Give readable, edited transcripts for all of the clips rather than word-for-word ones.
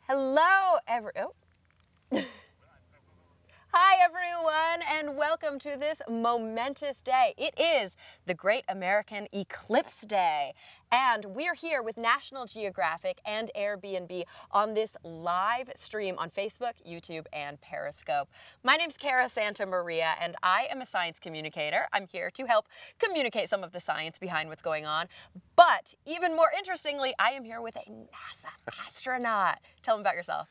Hello, Hi, everyone, and welcome to this momentous day. It is the Great American Eclipse Day, and we're here with National Geographic and Airbnb on this live stream on Facebook, YouTube, and Periscope. My name's Cara Santa Maria, and I am a science communicator. I'm here to help communicate some of the science behind what's going on. But even more interestingly, I am here with a NASA astronaut. Tell them about yourself.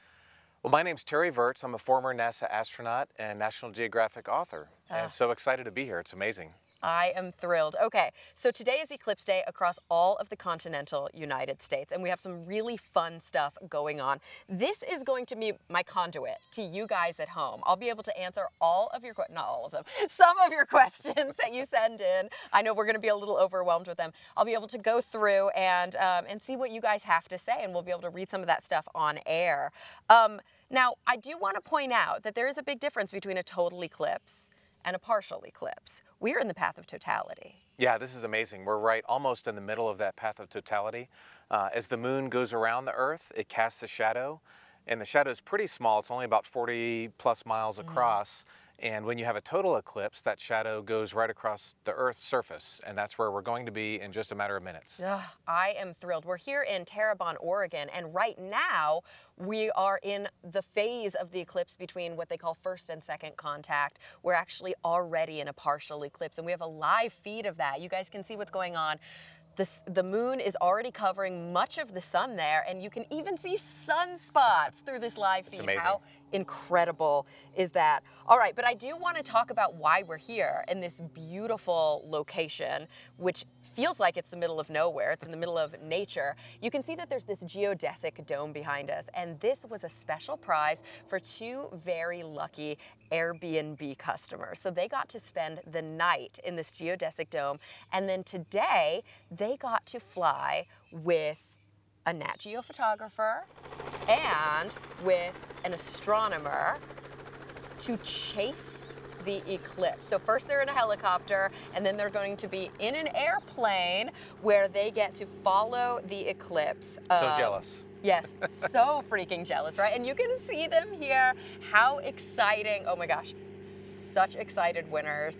Well, my name's Terry Virts. I'm a former NASA astronaut and National Geographic author, and so excited to be here. It's amazing. I am thrilled. Okay, so today is Eclipse Day across all of the continental United States, and we have some really fun stuff going on. This is going to be my conduit to you guys at home. I'll be able to answer all of your questions, not all of them, some of your questions that you send in. I know we're going to be a little overwhelmed with them. I'll be able to go through and see what you guys have to say, and we'll be able to read some of that stuff on air. Now, I do want to point out that there is a big difference between a total eclipse and a partial eclipse. We're in the path of totality. Yeah, this is amazing. We're right almost in the middle of that path of totality. As the moon goes around the Earth, it casts a shadow, and the shadow is pretty small. It's only about 40 plus miles across. And when you have a total eclipse, that shadow goes right across the Earth's surface, and that's where we're going to be in just a matter of minutes. I am thrilled. We're here in Terrebonne, Oregon, and right now we are in the phase of the eclipse between what they call first and second contact. We're actually already in a partial eclipse, and we have a live feed of that. You guys can see what's going on. The moon is already covering much of the sun there, and you can even see sunspots through this live feed. It's amazing. How incredible is that? All right, but I do want to talk about why we're here in this beautiful location, which feels like it's the middle of nowhere. It's in the middle of nature. You can see that there's this geodesic dome behind us, and this was a special prize for two very lucky Airbnb customers. So they got to spend the night in this geodesic dome, and then today they got to fly with a Nat Geo photographer and with an astronomer to chase the eclipse. So first they're in a helicopter, and then they're going to be in an airplane where they get to follow the eclipse. So jealous. Yes, so freaking jealous, right? And you can see them here. How exciting. Oh my gosh, such excited winners.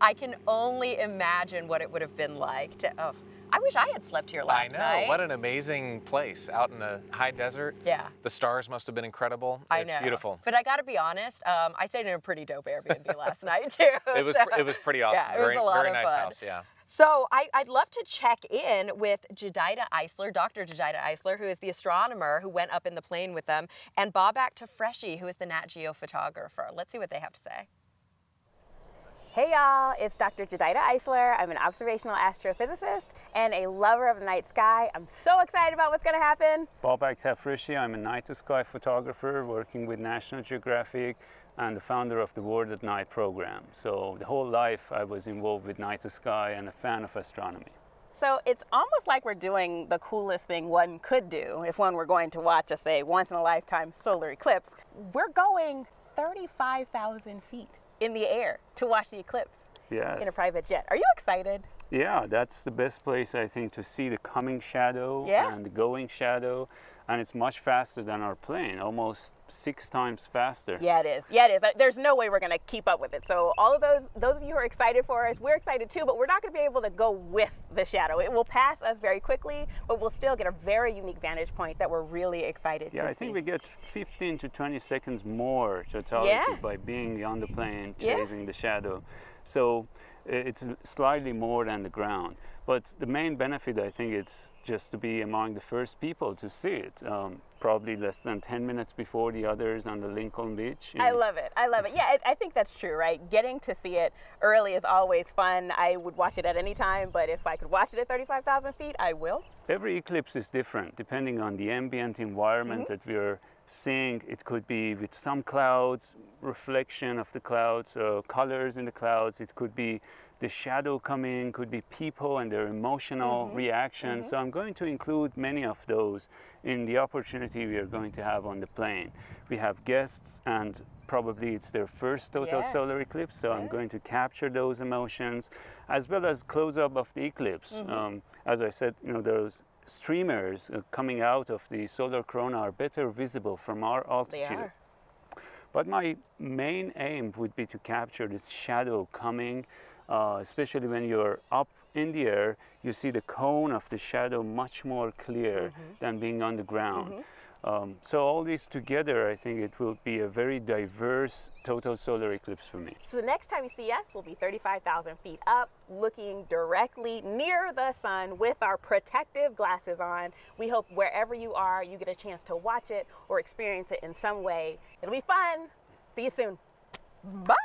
I can only imagine what it would have been like to, I wish I had slept here last night. I know, what an amazing place out in the high desert. Yeah. The stars must have been incredible. I know. It's beautiful. But I gotta be honest, I stayed in a pretty dope Airbnb last night too. It was pretty awesome. Yeah, it was a lot very of nice fun. house, yeah. So I'd love to check in with Jedida Eisler, Dr. Jedida Eisler, who is the astronomer who went up in the plane with them, and Babak Tafreshi, who is the Nat Geo photographer. Let's see what they have to say. Hey y'all, it's Dr. Jedida Eisler. I'm an observational astrophysicist and a lover of the night sky. I'm so excited about what's going to happen. Babak Tafreshi, I'm a night sky photographer working with National Geographic and the founder of the World at Night program. So the whole life I was involved with night sky and a fan of astronomy. So it's almost like we're doing the coolest thing one could do if one were going to watch a, say, once in a lifetime solar eclipse. We're going 35,000 feet in the air to watch the eclipse. Yes. In a private jet. Are you excited? Yeah, that's the best place, I think, to see the coming shadow and the going shadow. And it's much faster than our plane, almost 6 times faster. Yeah, it is. Yeah, it is. There's no way we're going to keep up with it. So all of those of you who are excited for us, we're excited too, but we're not going to be able to go with the shadow. It will pass us very quickly, but we'll still get a very unique vantage point that we're really excited to see. Yeah, I think we get 15 to 20 seconds more totality by being on the plane, chasing the shadow. So it's slightly more than the ground. But the main benefit, I think, it's just to be among the first people to see it, probably less than 10 minutes before the others on the Lincoln Beach. I love it. I love it. Yeah, I think that's true, right? Getting to see it early is always fun. I would watch it at any time, but if I could watch it at 35,000 feet, I will. Every eclipse is different, depending on the ambient environment that we're seeing. It could be with some clouds, reflection of the clouds, colors in the clouds. It could be the shadow coming, could be people and their emotional reactions. So I'm going to include many of those in the opportunity we are going to have on the plane. We have guests, and probably it's their first total solar eclipse, so I'm going to capture those emotions, as well as close-up of the eclipse. As I said, you know, those streamers coming out of the solar corona are better visible from our altitude. They are. But my main aim would be to capture this shadow coming, especially when you're up in the air, you see the cone of the shadow much more clear than being on the ground. So all these together, I think it will be a very diverse total solar eclipse for me. So the next time you see us, we'll be 35,000 feet up, looking directly near the sun with our protective glasses on. We hope wherever you are, you get a chance to watch it or experience it in some way. It'll be fun. See you soon. Bye!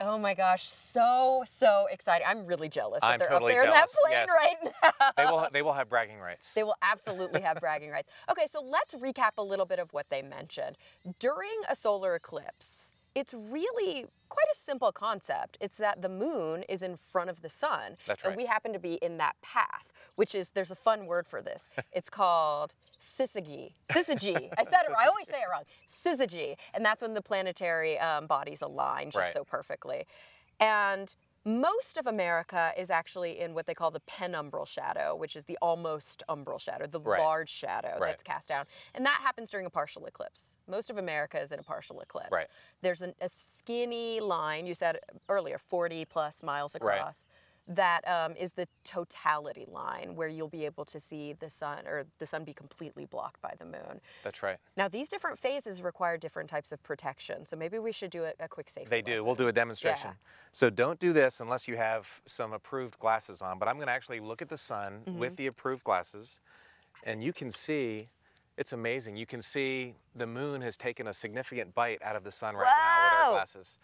Oh my gosh, so excited. I'm really jealous that I'm they're totally up there jealous. in that plane right now. They will have bragging rights. They will absolutely have bragging rights. Okay, so let's recap a little bit of what they mentioned. During a solar eclipse, it's really quite a simple concept. It's that the moon is in front of the sun. That's right. And we happen to be in that path, which is, there's a fun word for this. It's called syzygy. Syzygy. I said it wrong. I always say it wrong. Syzygy. And that's when the planetary bodies align just so perfectly. And most of America is actually in what they call the penumbral shadow, which is the almost umbral shadow, the large shadow that's cast down. And that happens during a partial eclipse. Most of America is in a partial eclipse. Right. There's a skinny line, you said earlier, 40 plus miles across. That is the totality line where you'll be able to see the sun, or the sun be completely blocked by the moon. That's right. Now, these different phases require different types of protection, so maybe we should do a quick safety They do. lesson. We'll do a demonstration. Yeah. So don't do this unless you have some approved glasses on, but I'm going to actually look at the sun with the approved glasses, and you can see, it's amazing. You can see the moon has taken a significant bite out of the sun right now with our glasses.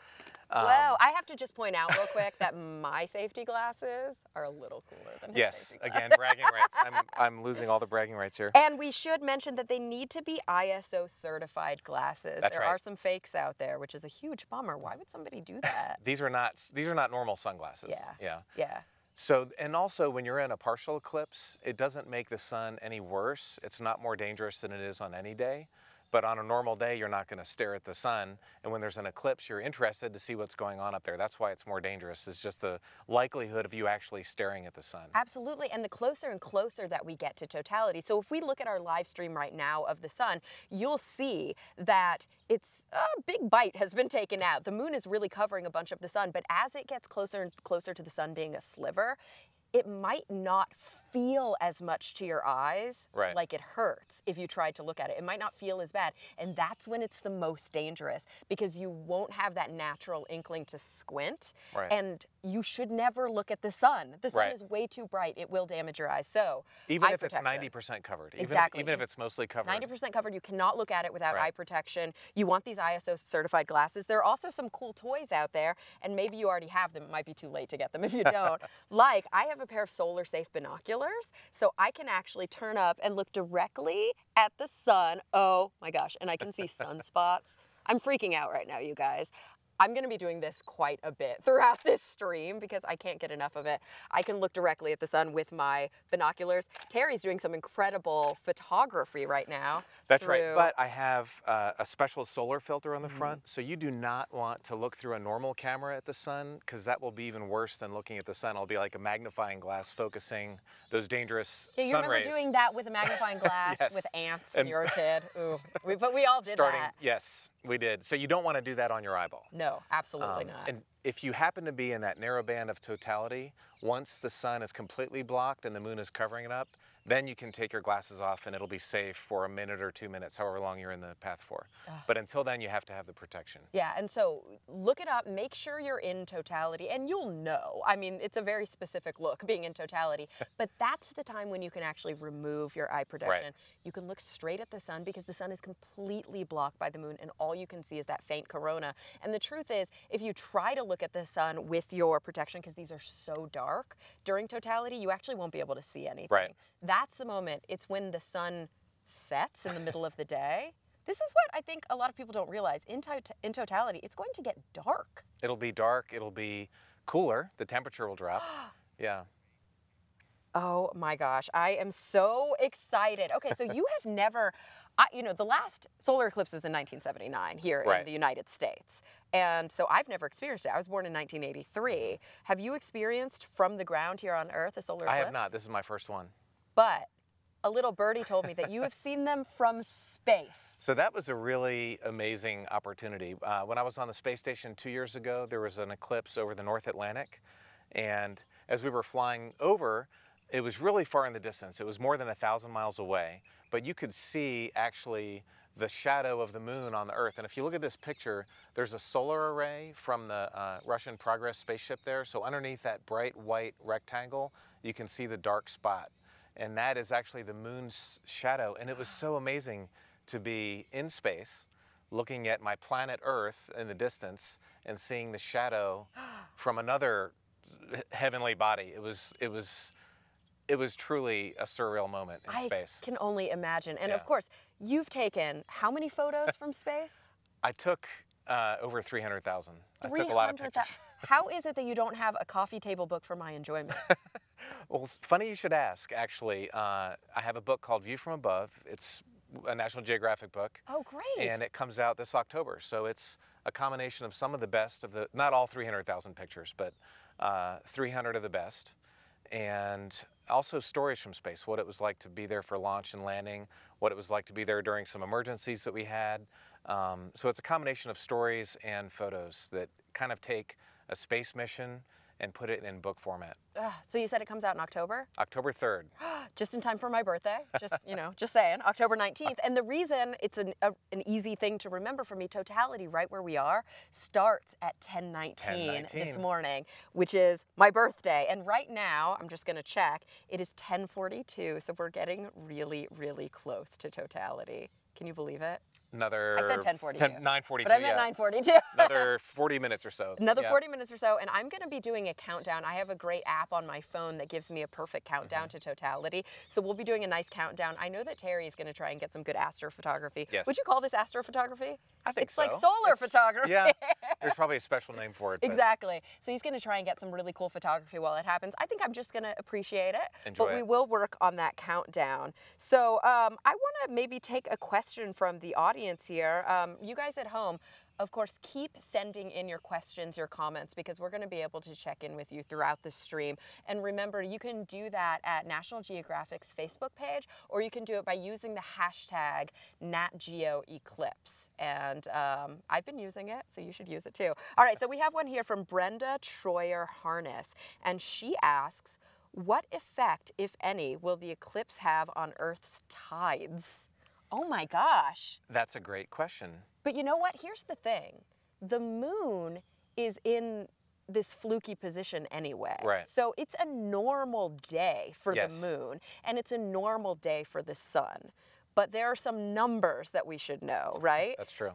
Wow, I have to just point out real quick that my safety glasses are a little cooler than his safety glasses. Again, bragging rights. I'm losing all the bragging rights here. And we should mention that they need to be ISO certified glasses. That's there are some fakes out there, which is a huge bummer. Why would somebody do that? These are not normal sunglasses. Yeah. So, and also when you're in a partial eclipse, it doesn't make the sun any worse. It's not more dangerous than it is on any day. But on a normal day, you're not going to stare at the sun. And when there's an eclipse, you're interested to see what's going on up there. That's why it's more dangerous. It's just the likelihood of you actually staring at the sun. Absolutely. And the closer and closer that we get to totality. So if we look at our live stream right now of the sun, you'll see that it's a big bite has been taken out. The moon is really covering a bunch of the sun. But as it gets closer and closer to the sun being a sliver, it might not feel as much to your eyes like it hurts if you tried to look at it. It might not feel as bad. And that's when it's the most dangerous, because you won't have that natural inkling to squint. And you should never look at the sun. The sun is way too bright. It will damage your eyes. So even if it's 90% covered. Even if it's mostly covered. 90% covered, you cannot look at it without eye protection. You want these ISO certified glasses. There are also some cool toys out there, and maybe you already have them. It might be too late to get them if you don't. Like, I have a pair of solar safe binoculars, so I can actually turn up and look directly at the sun. Oh my gosh, and I can see sunspots. I'm freaking out right now, you guys. I'm going to be doing this quite a bit throughout this stream because I can't get enough of it. I can look directly at the sun with my binoculars. Terry's doing some incredible photography right now. That's right, but I have a special solar filter on the front, so you do not want to look through a normal camera at the sun, because that will be even worse than looking at the sun. It'll be like a magnifying glass focusing those dangerous sun rays. You remember doing that with a magnifying glass with ants when you were a kid? Ooh, but we all did that. Yes, we did. So you don't want to do that on your eyeball. No, absolutely not. And if you happen to be in that narrow band of totality, once the sun is completely blocked and the moon is covering it up, then you can take your glasses off and it'll be safe for a minute or 2 minutes, however long you're in the path for. But until then, you have to have the protection. Yeah, and so look it up, make sure you're in totality, and you'll know. I mean, it's a very specific look, being in totality, but that's the time when you can actually remove your eye protection. You can look straight at the sun because the sun is completely blocked by the moon, and all you can see is that faint corona. And the truth is, if you try to look at the sun with your protection, because these are so dark, during totality, you actually won't be able to see anything. That's the moment. It's when the sun sets in the middle of the day. This is what I think a lot of people don't realize. In totality, it's going to get dark. It'll be dark. It'll be cooler. The temperature will drop. Yeah. Oh my gosh, I am so excited. Okay, so you have never, you know, the last solar eclipse was in 1979 here in the United States. And so I've never experienced it. I was born in 1983. Have you experienced from the ground here on Earth a solar eclipse? I have not. This is my first one. But a little birdie told me that you have seen them from space. So that was a really amazing opportunity. When I was on the space station 2 years ago, there was an eclipse over the North Atlantic. And as we were flying over, it was really far in the distance. It was more than 1,000 miles away. But you could see actually the shadow of the moon on the Earth. And if you look at this picture, there's a solar array from the Russian Progress spaceship there. So underneath that bright white rectangle, you can see the dark spot. And that is actually the moon's shadow. And it was so amazing to be in space, looking at my planet Earth in the distance and seeing the shadow from another heavenly body. It was truly a surreal moment in space. I can only imagine. And Yeah. of course, you've taken how many photos from space? I took over 300,000. I took a lot of pictures. How is it that you don't have a coffee table book for my enjoyment? Well, it's funny you should ask, actually. I have a book called View from Above. It's a National Geographic book. Oh, great. And it comes out this October. So it's a combination of some of the best of the, not all 300,000 pictures, but 300 of the best. And also stories from space, what it was like to be there for launch and landing, what it was like to be there during some emergencies that we had. So it's a combination of stories and photos that kind of take a space mission and put it in book format. So you said it comes out in October? October 3rd. Just in time for my birthday. Just, you know, just saying, October 19th. And the reason it's an easy thing to remember for me, totality, right where we are, starts at 10:19 this morning, which is my birthday. And right now, I'm just going to check, it is 10:42. So we're getting really, really close to totality. Can you believe it? Another I said 10:42. 9:42. But I meant 9:42. Another 40 minutes or so. Another 40 minutes or so, and I'm going to be doing a countdown. I have a great app on my phone that gives me a perfect countdown to totality. So we'll be doing a nice countdown. I know that Terry is going to try and get some good astrophotography. Yes. Would you call this astrophotography? I think it's so. It's like solar photography. Yeah, there's probably a special name for it. Exactly. So he's going to try and get some really cool photography while it happens. I think I'm just going to appreciate it. Enjoy but we it. will work on that countdown. So I want to maybe take a question from the audience here. You guys at home, of course, keep sending in your questions, your comments, because we're going to be able to check in with you throughout the stream. And remember, you can do that at National Geographic's Facebook page, or you can do it by using the hashtag Nat Geo Eclipse. And I've been using it, so you should use it too. All right, so we have one here from Brenda Troyer Harness, and she asks, what effect, if any, will the eclipse have on Earth's tides? Oh my gosh. That's a great question. But you know what? Here's the thing. The moon is in this fluky position anyway. Right. So it's a normal day for Yes. the moon, and it's a normal day for the sun. But there are some numbers that we should know, right? That's true.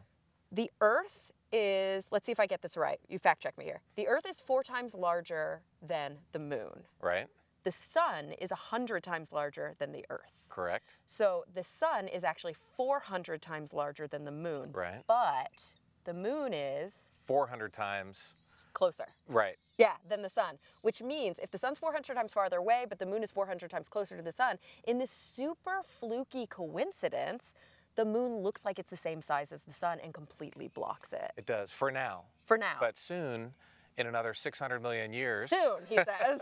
The Earth is, let's see if I get this right. You fact check me here. The Earth is 4 times larger than the moon. Right? The sun is 100 times larger than the Earth. Correct. So the sun is actually 400 times larger than the moon. Right. But the moon is 400 times. closer. Right. Yeah, than the sun. Which means if the sun's 400 times farther away, but the moon is 400 times closer to the sun, in this super fluky coincidence, the moon looks like it's the same size as the sun and completely blocks it. It does, for now. For now. But soon, in another 600 million years, Soon, he says.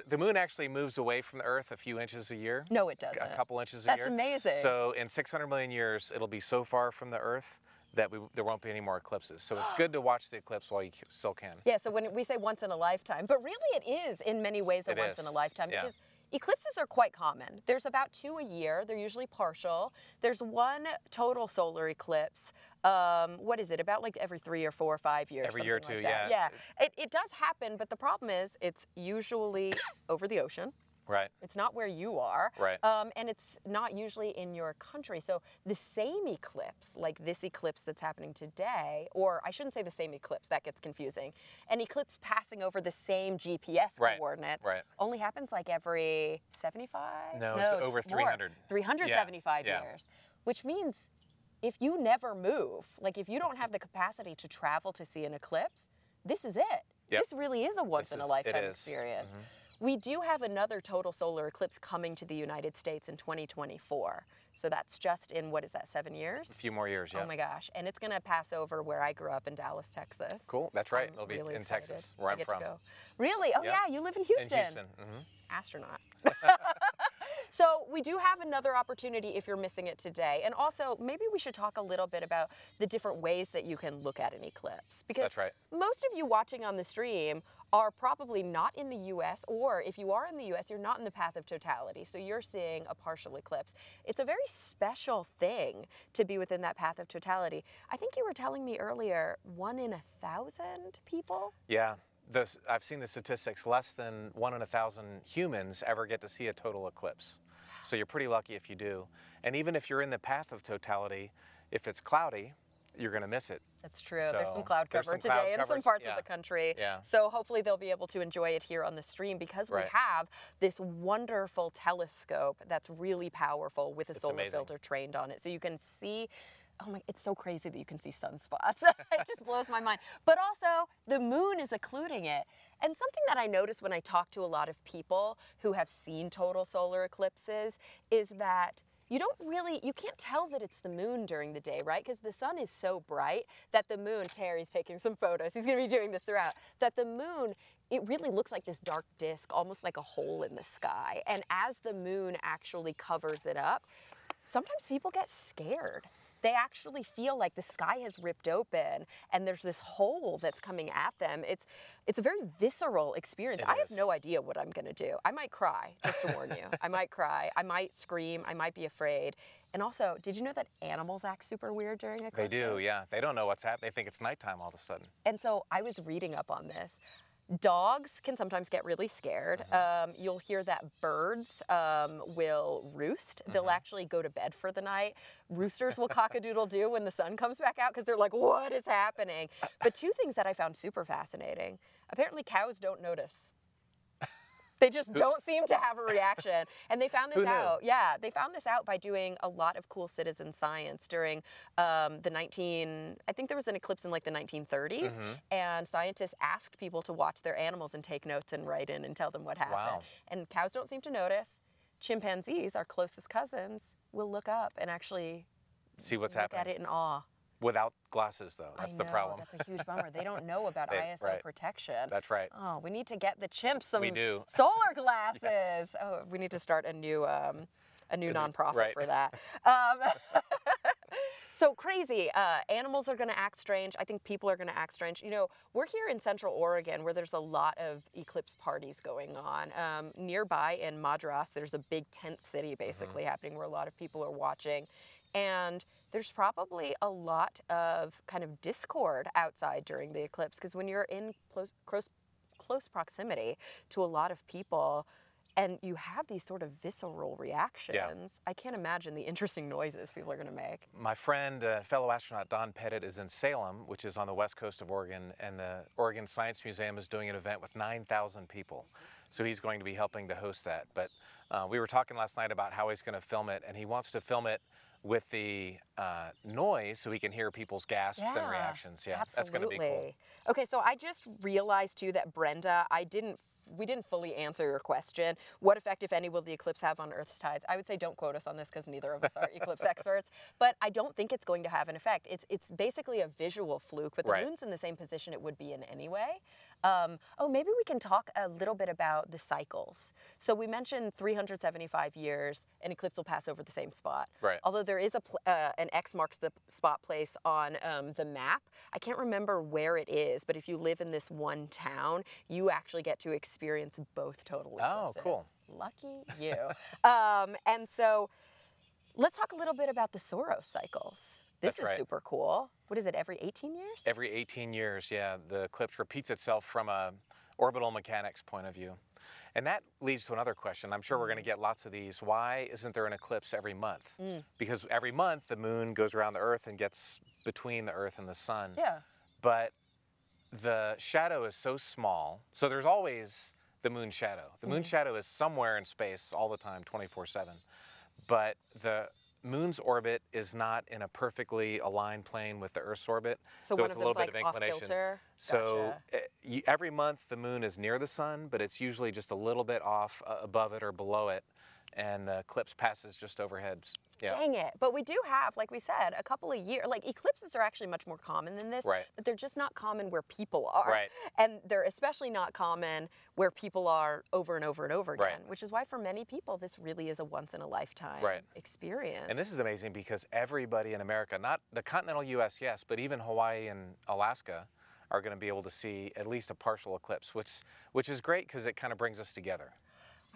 the moon actually moves away from the Earth a few inches a year. No, it doesn't. A couple inches a That's year. amazing. So in 600 million years, it'll be so far from the Earth that there won't be any more eclipses. So it's good to watch the eclipse while you still can. Yeah, so when we say once in a lifetime, but really it is in many ways a It once is. in a lifetime Yeah. because eclipses are quite common. There's about 2 a year. They're usually partial. There's one total solar eclipse. What is it? About like every 3 or 4 or 5 years. Every year or something two, like that. yeah. Yeah, it does happen, but the problem is it's usually over the ocean. Right. It's not where you are. Right. And it's not usually in your country. So the same eclipse, like this eclipse that's happening today, or I shouldn't say the same eclipse, that gets confusing. An eclipse passing over the same GPS Right. coordinates Right. only happens like every 75? No, it's over more. 300. 375 Yeah. years. Which means if you never move, like if you don't have the capacity to travel to see an eclipse, this is it. Yep. This really is a once in a lifetime is. experience. We do have another total solar eclipse coming to the United States in 2024. So that's just in, what is that, 7 years? A few more years, yeah. Oh my gosh. And it's going to pass over where I grew up in Dallas, Texas. Cool, that's right. I'm It'll be really in excited. Texas, where I I'm get from. to go. Really? Oh Yep. yeah, you live in Houston. In Houston. Astronaut. So we do have another opportunity if you're missing it today. And also, maybe we should talk a little bit about the different ways that you can look at an eclipse. Because That's right. most of you watching on the stream are probably not in the US, or if you are in the US, you're not in the path of totality. So you're seeing a partial eclipse. It's a very special thing to be within that path of totality. I think you were telling me earlier, 1 in 1,000 people? Yeah. I've seen the statistics, less than 1 in 1,000 humans ever get to see a total eclipse. So you're pretty lucky if you do. And even if you're in the path of totality, if it's cloudy, you're going to miss it. That's true. There's some So, cloud there's cover some cloud today in some coverage, parts yeah. of the country. Yeah. So hopefully they'll be able to enjoy it here on the stream because we Right. have this wonderful telescope that's really powerful with a solar amazing. filter trained on it. So you can see, oh my, it's so crazy that you can see sunspots. It just blows my mind. But also the moon is occluding it. And something that I notice when I talk to a lot of people who have seen total solar eclipses is that you can't tell that it's the moon during the day, right? Because the sun is so bright that the moon, Terry's taking some photos, he's gonna be doing this throughout, that the moon, it really looks like this dark disk, almost like a hole in the sky. And as the moon actually covers it up, sometimes people get scared. They actually feel like the sky has ripped open and there's this hole that's coming at them. It's a very visceral experience. I have no idea what I'm gonna do. I might cry, just to warn you. I might cry, I might scream, I might be afraid. And also, did you know that animals act super weird during eclipses? They do, yeah. They don't know what's happening. They think it's nighttime all of a sudden. And so I was reading up on this. Dogs can sometimes get really scared. You'll hear that birds will roost. They'll actually go to bed for the night. Roosters will cock-a-doodle-doo when the sun comes back out because they're like, what is happening? But 2 things that I found super fascinating. Apparently cows don't notice. They just don't seem to have a reaction. And they found this out. Yeah, they found this out by doing a lot of cool citizen science during I think there was an eclipse in like the 1930s. And scientists asked people to watch their animals and take notes and write in and tell them what happened. Wow. And cows don't seem to notice. Chimpanzees, our closest cousins, will look up and actually See what's look happening. at it in awe. Without glasses, though. That's the problem. That's a huge bummer. They don't know about ISO protection. That's right. Oh, we need to get the chimps some We do. solar glasses. Oh, we need to start a new nonprofit for that. So crazy. Animals are going to act strange. I think people are going to act strange. You know, we're here in Central Oregon where there's a lot of eclipse parties going on. Nearby in Madras, there's a big tent city basically happening where a lot of people are watching. And there's probably a lot of kind of discord outside during the eclipse because when you're in close proximity to a lot of people and you have these sort of visceral reactions, I can't imagine the interesting noises people are going to make. My friend, fellow astronaut Don Pettit, is in Salem, which is on the west coast of Oregon, and the Oregon Science Museum is doing an event with 9,000 people. So he's going to be helping to host that. But we were talking last night about how he's going to film it, and he wants to film it with the noise so we can hear people's gasps and reactions. Yeah, absolutely. That's going to be cool. Okay, so I just realized too that Brenda, we didn't fully answer your question. What effect, if any, will the eclipse have on Earth's tides? I would say don't quote us on this because neither of us are eclipse experts, but I don't think it's going to have an effect. It's basically a visual fluke, but the moon's in the same position it would be in anyway. Maybe we can talk a little bit about the cycles. So we mentioned 375 years, an eclipse will pass over the same spot. Right. Although there is an X marks the spot place on the map. I can't remember where it is, but if you live in this one town, you actually get to experience both total eclipses. Oh, cool. Lucky you. And so let's talk a little bit about the Soro cycles. This is super cool. What is it, every 18 years? Every 18 years, yeah. The eclipse repeats itself from a orbital mechanics point of view. And that leads to another question. I'm sure we're going to get lots of these. Why isn't there an eclipse every month? Because every month the moon goes around the Earth and gets between the Earth and the sun. Yeah. But the shadow is so small. So there's always the moon shadow. The moon shadow is somewhere in space all the time, 24/7. But the Moon's orbit is not in a perfectly aligned plane with the Earth's orbit, So so one it's of a little them's bit like of off inclination. kilter. So Gotcha. every month the Moon is near the Sun, but it's usually just a little bit off above it or below it, and the eclipse passes just overhead. Yeah. Dang it. But we do have, like we said, a couple of years, like eclipses are actually much more common than this, Right. but they're just not common where people are. Right. And they're especially not common where people are over and over and over again, Right. which is why for many people this really is a once in a lifetime Right. experience. And this is amazing because everybody in America, not the continental U.S., yes, but even Hawaii and Alaska are going to be able to see at least a partial eclipse, which is great because it kind of brings us together.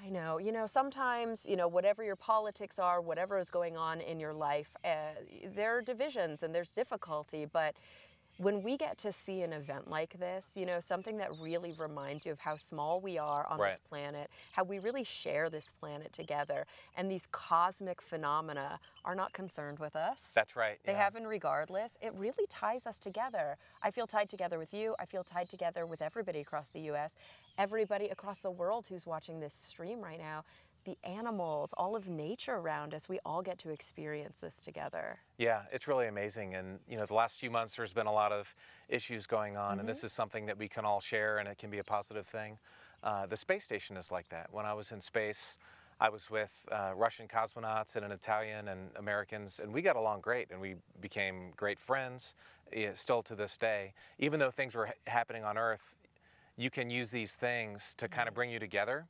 I know, sometimes, whatever your politics are, whatever is going on in your life, there are divisions and there's difficulty, but when we get to see an event like this, something that really reminds you of how small we are on this planet, how we really share this planet together, and these cosmic phenomena are not concerned with us. That's right. They haven't regardless. It really ties us together. I feel tied together with you. I feel tied together with everybody across the U.S., everybody across the world who's watching this stream right now. The animals, all of nature around us, we all get to experience this together. Yeah, it's really amazing. And, the last few months there's been a lot of issues going on, and this is something that we can all share, and it can be a positive thing. The space station is like that. When I was in space, I was with Russian cosmonauts and an Italian and Americans, and we got along great, and we became great friends, still to this day. Even though things were happening on Earth, you can use these things to kind of bring you together.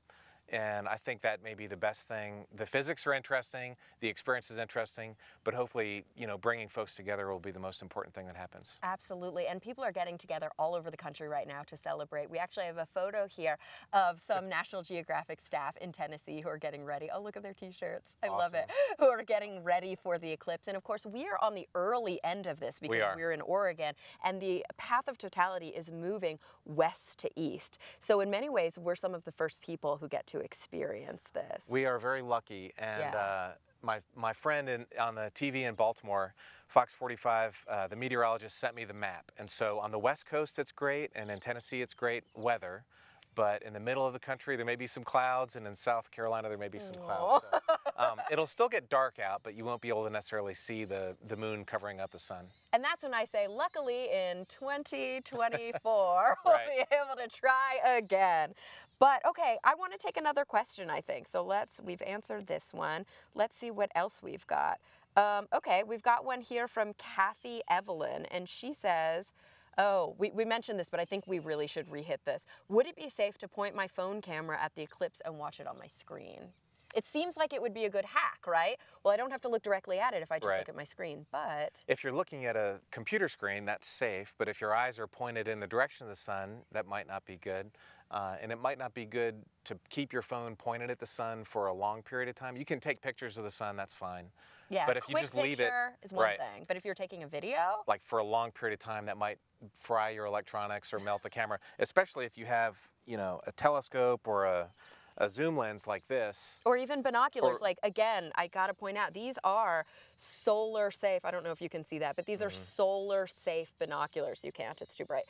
And I think that may be the best thing. The physics are interesting, the experience is interesting, but hopefully, bringing folks together will be the most important thing that happens. Absolutely, and people are getting together all over the country right now to celebrate. We actually have a photo here of some National Geographic staff in Tennessee who are getting ready. Oh, look at their t-shirts. I love it. Who are getting ready for the eclipse. And of course, we are on the early end of this because we're in Oregon, and the path of totality is moving west to east. So in many ways, we're some of the first people who get to experience this. We are very lucky, and my friend on the TV in Baltimore, Fox 45, the meteorologist sent me the map, and so on the west coast it's great, and in Tennessee it's great weather, but in the middle of the country there may be some clouds, and in South Carolina there may be some clouds. So, it'll still get dark out, but you won't be able to necessarily see the moon covering up the sun. And that's when I say, luckily in 2024, we'll be able to try again. But okay, I want to take another question, I think. So we've answered this one. Let's see what else we've got. Okay, we've got one here from Kathy Evelyn, and she says, oh, we mentioned this, but I think we really should re-hit this. Would it be safe to point my phone camera at the eclipse and watch it on my screen? It seems like it would be a good hack, right? Well, I don't have to look directly at it if I just look at my screen, but... If you're looking at a computer screen, that's safe, but if your eyes are pointed in the direction of the sun, that might not be good. And it might not be good to keep your phone pointed at the sun for a long period of time. You can take pictures of the sun, that's fine. Yeah, but if you just leave it, is one thing. But if you're taking a video, like for a long period of time, that might fry your electronics or melt the camera. Especially if you have, a telescope or a zoom lens like this. Or even binoculars. Like, again, I got to point out, these are solar safe. I don't know if you can see that, but these are solar safe binoculars. You can't, it's too bright.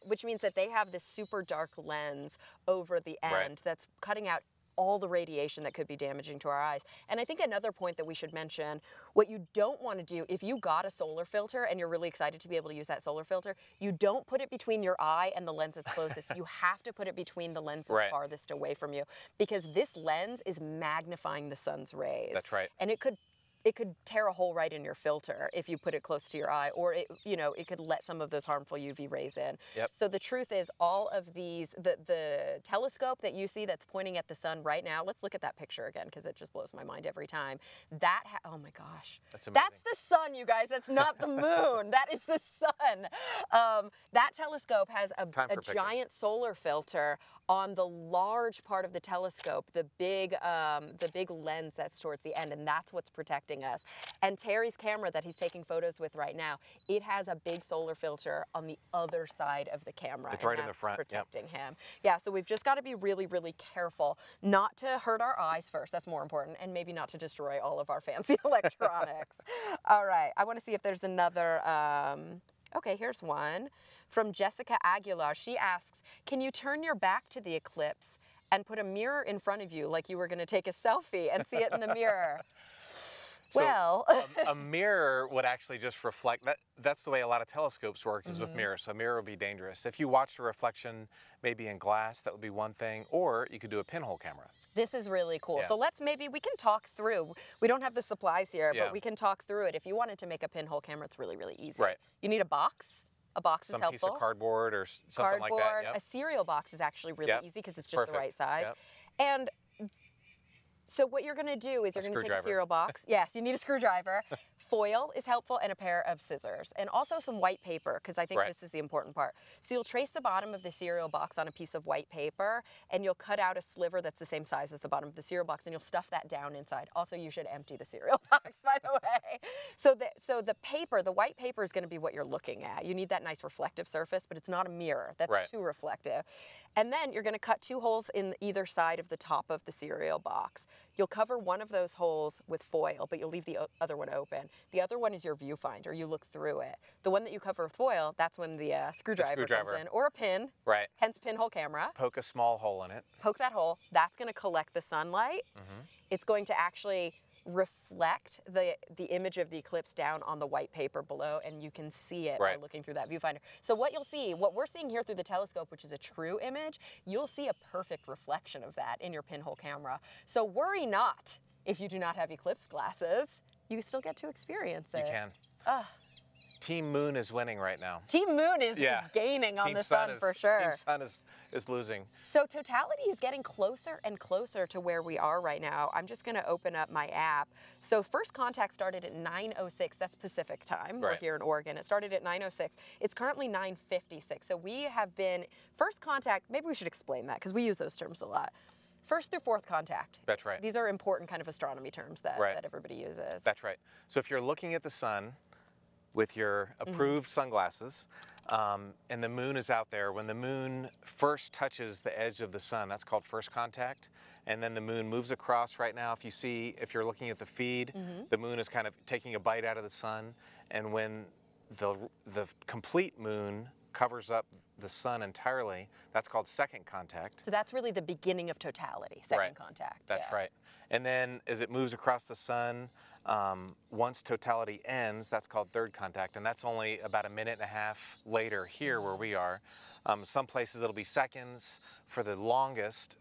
Which means that they have this super dark lens over the end that's cutting out all the radiation that could be damaging to our eyes. And I think another point that we should mention, what you don't want to do, if you got a solar filter and you're really excited to be able to use that solar filter, you don't put it between your eye and the lens that's closest. You have to put it between the lens that's farthest away from you, because this lens is magnifying the sun's rays. That's right. And it could tear a hole right in your filter if you put it close to your eye, or it could let some of those harmful UV rays in. So the truth is, all of these, the telescope that you see that's pointing at the sun right now, let's look at that picture again because it just blows my mind every time. Oh my gosh. That's amazing. That's the sun, you guys. That's not the moon. That is the sun. That telescope has a giant solar filter on the large part of the telescope, the big lens that's towards the end, and that's what's protecting us. And Terry's camera that he's taking photos with right now, it has a big solar filter on the other side of the camera. It's right in the front, protecting him. Yeah, so we've just got to be really, really careful not to hurt our eyes first. That's more important, and maybe not to destroy all of our fancy electronics. All right, I want to see if there's another. Okay, here's one from Jessica Aguilar. She asks, can you turn your back to the eclipse and put a mirror in front of you like you were going to take a selfie and see it in the mirror? So Well, a mirror would actually just reflect that. That's the way a lot of telescopes work, is with mirrors. So a mirror would be dangerous. If you watch the reflection maybe in glass, that would be one thing, or you could do a pinhole camera. this is really cool. Yeah. So maybe we can talk through. We don't have the supplies here, Yeah. but we can talk through it. If you wanted to make a pinhole camera, it's really, really easy. Right. You need a box. A box Some is helpful. piece of cardboard or something like that. Yep. A cereal box is actually really Yep. easy because it's just the right size. Yep. And so what you're going to do is you're going to take a cereal box. Yes, you need a screwdriver. Foil is helpful, and a pair of scissors, and also some white paper, because I think Right. this is the important part. So you'll trace the bottom of the cereal box on a piece of white paper, and you'll cut out a sliver that's the same size as the bottom of the cereal box, and you'll stuff that down inside. Also, you should empty the cereal box, by the way. So the paper, the white paper, is going to be what you're looking at. You need that nice reflective surface, but it's not a mirror. That's Right. too reflective. And then you're going to cut 2 holes in either side of the top of the cereal box. You'll cover one of those holes with foil, but you'll leave the other one open. The other one is your viewfinder. You look through it. The one that you cover with foil, that's when the screwdriver comes in, or a pin, Right. hence pinhole camera. Poke a small hole in it. Poke that hole. That's going to collect the sunlight. It's going to actually reflect the image of the eclipse down on the white paper below, and you can see it by Right. looking through that viewfinder. So what you'll see, what we're seeing here through the telescope, which is a true image, you'll see a perfect reflection of that in your pinhole camera. So worry not if you do not have eclipse glasses. You still get to experience it. You can. Team Moon is winning right now. Team Moon is Yeah. gaining on Team the sun for sure. Team Sun is losing. So totality is getting closer and closer to where we are right now. I'm just going to open up my app. So first contact started at 9:06. That's Pacific time. We're Right. here in Oregon. It started at 9:06. It's currently 9:56. So we have been first contact. Maybe we should explain that because we use those terms a lot. First through fourth contact. That's right. These are important kind of astronomy terms that, Right. that everybody uses. That's right. So if you're looking at the sun with your approved sunglasses, and the moon is out there, when the moon first touches the edge of the sun, that's called first contact. And then the moon moves across right now. If you're looking at the feed, the moon is kind of taking a bite out of the sun. And when the complete moon covers up the sun entirely, that's called second contact. So that's really the beginning of totality, second Right. contact. That's yeah. right. And then as it moves across the sun, once totality ends, that's called third contact. And that's only about a minute and a half later here where we are. Some places it'll be seconds. For the longest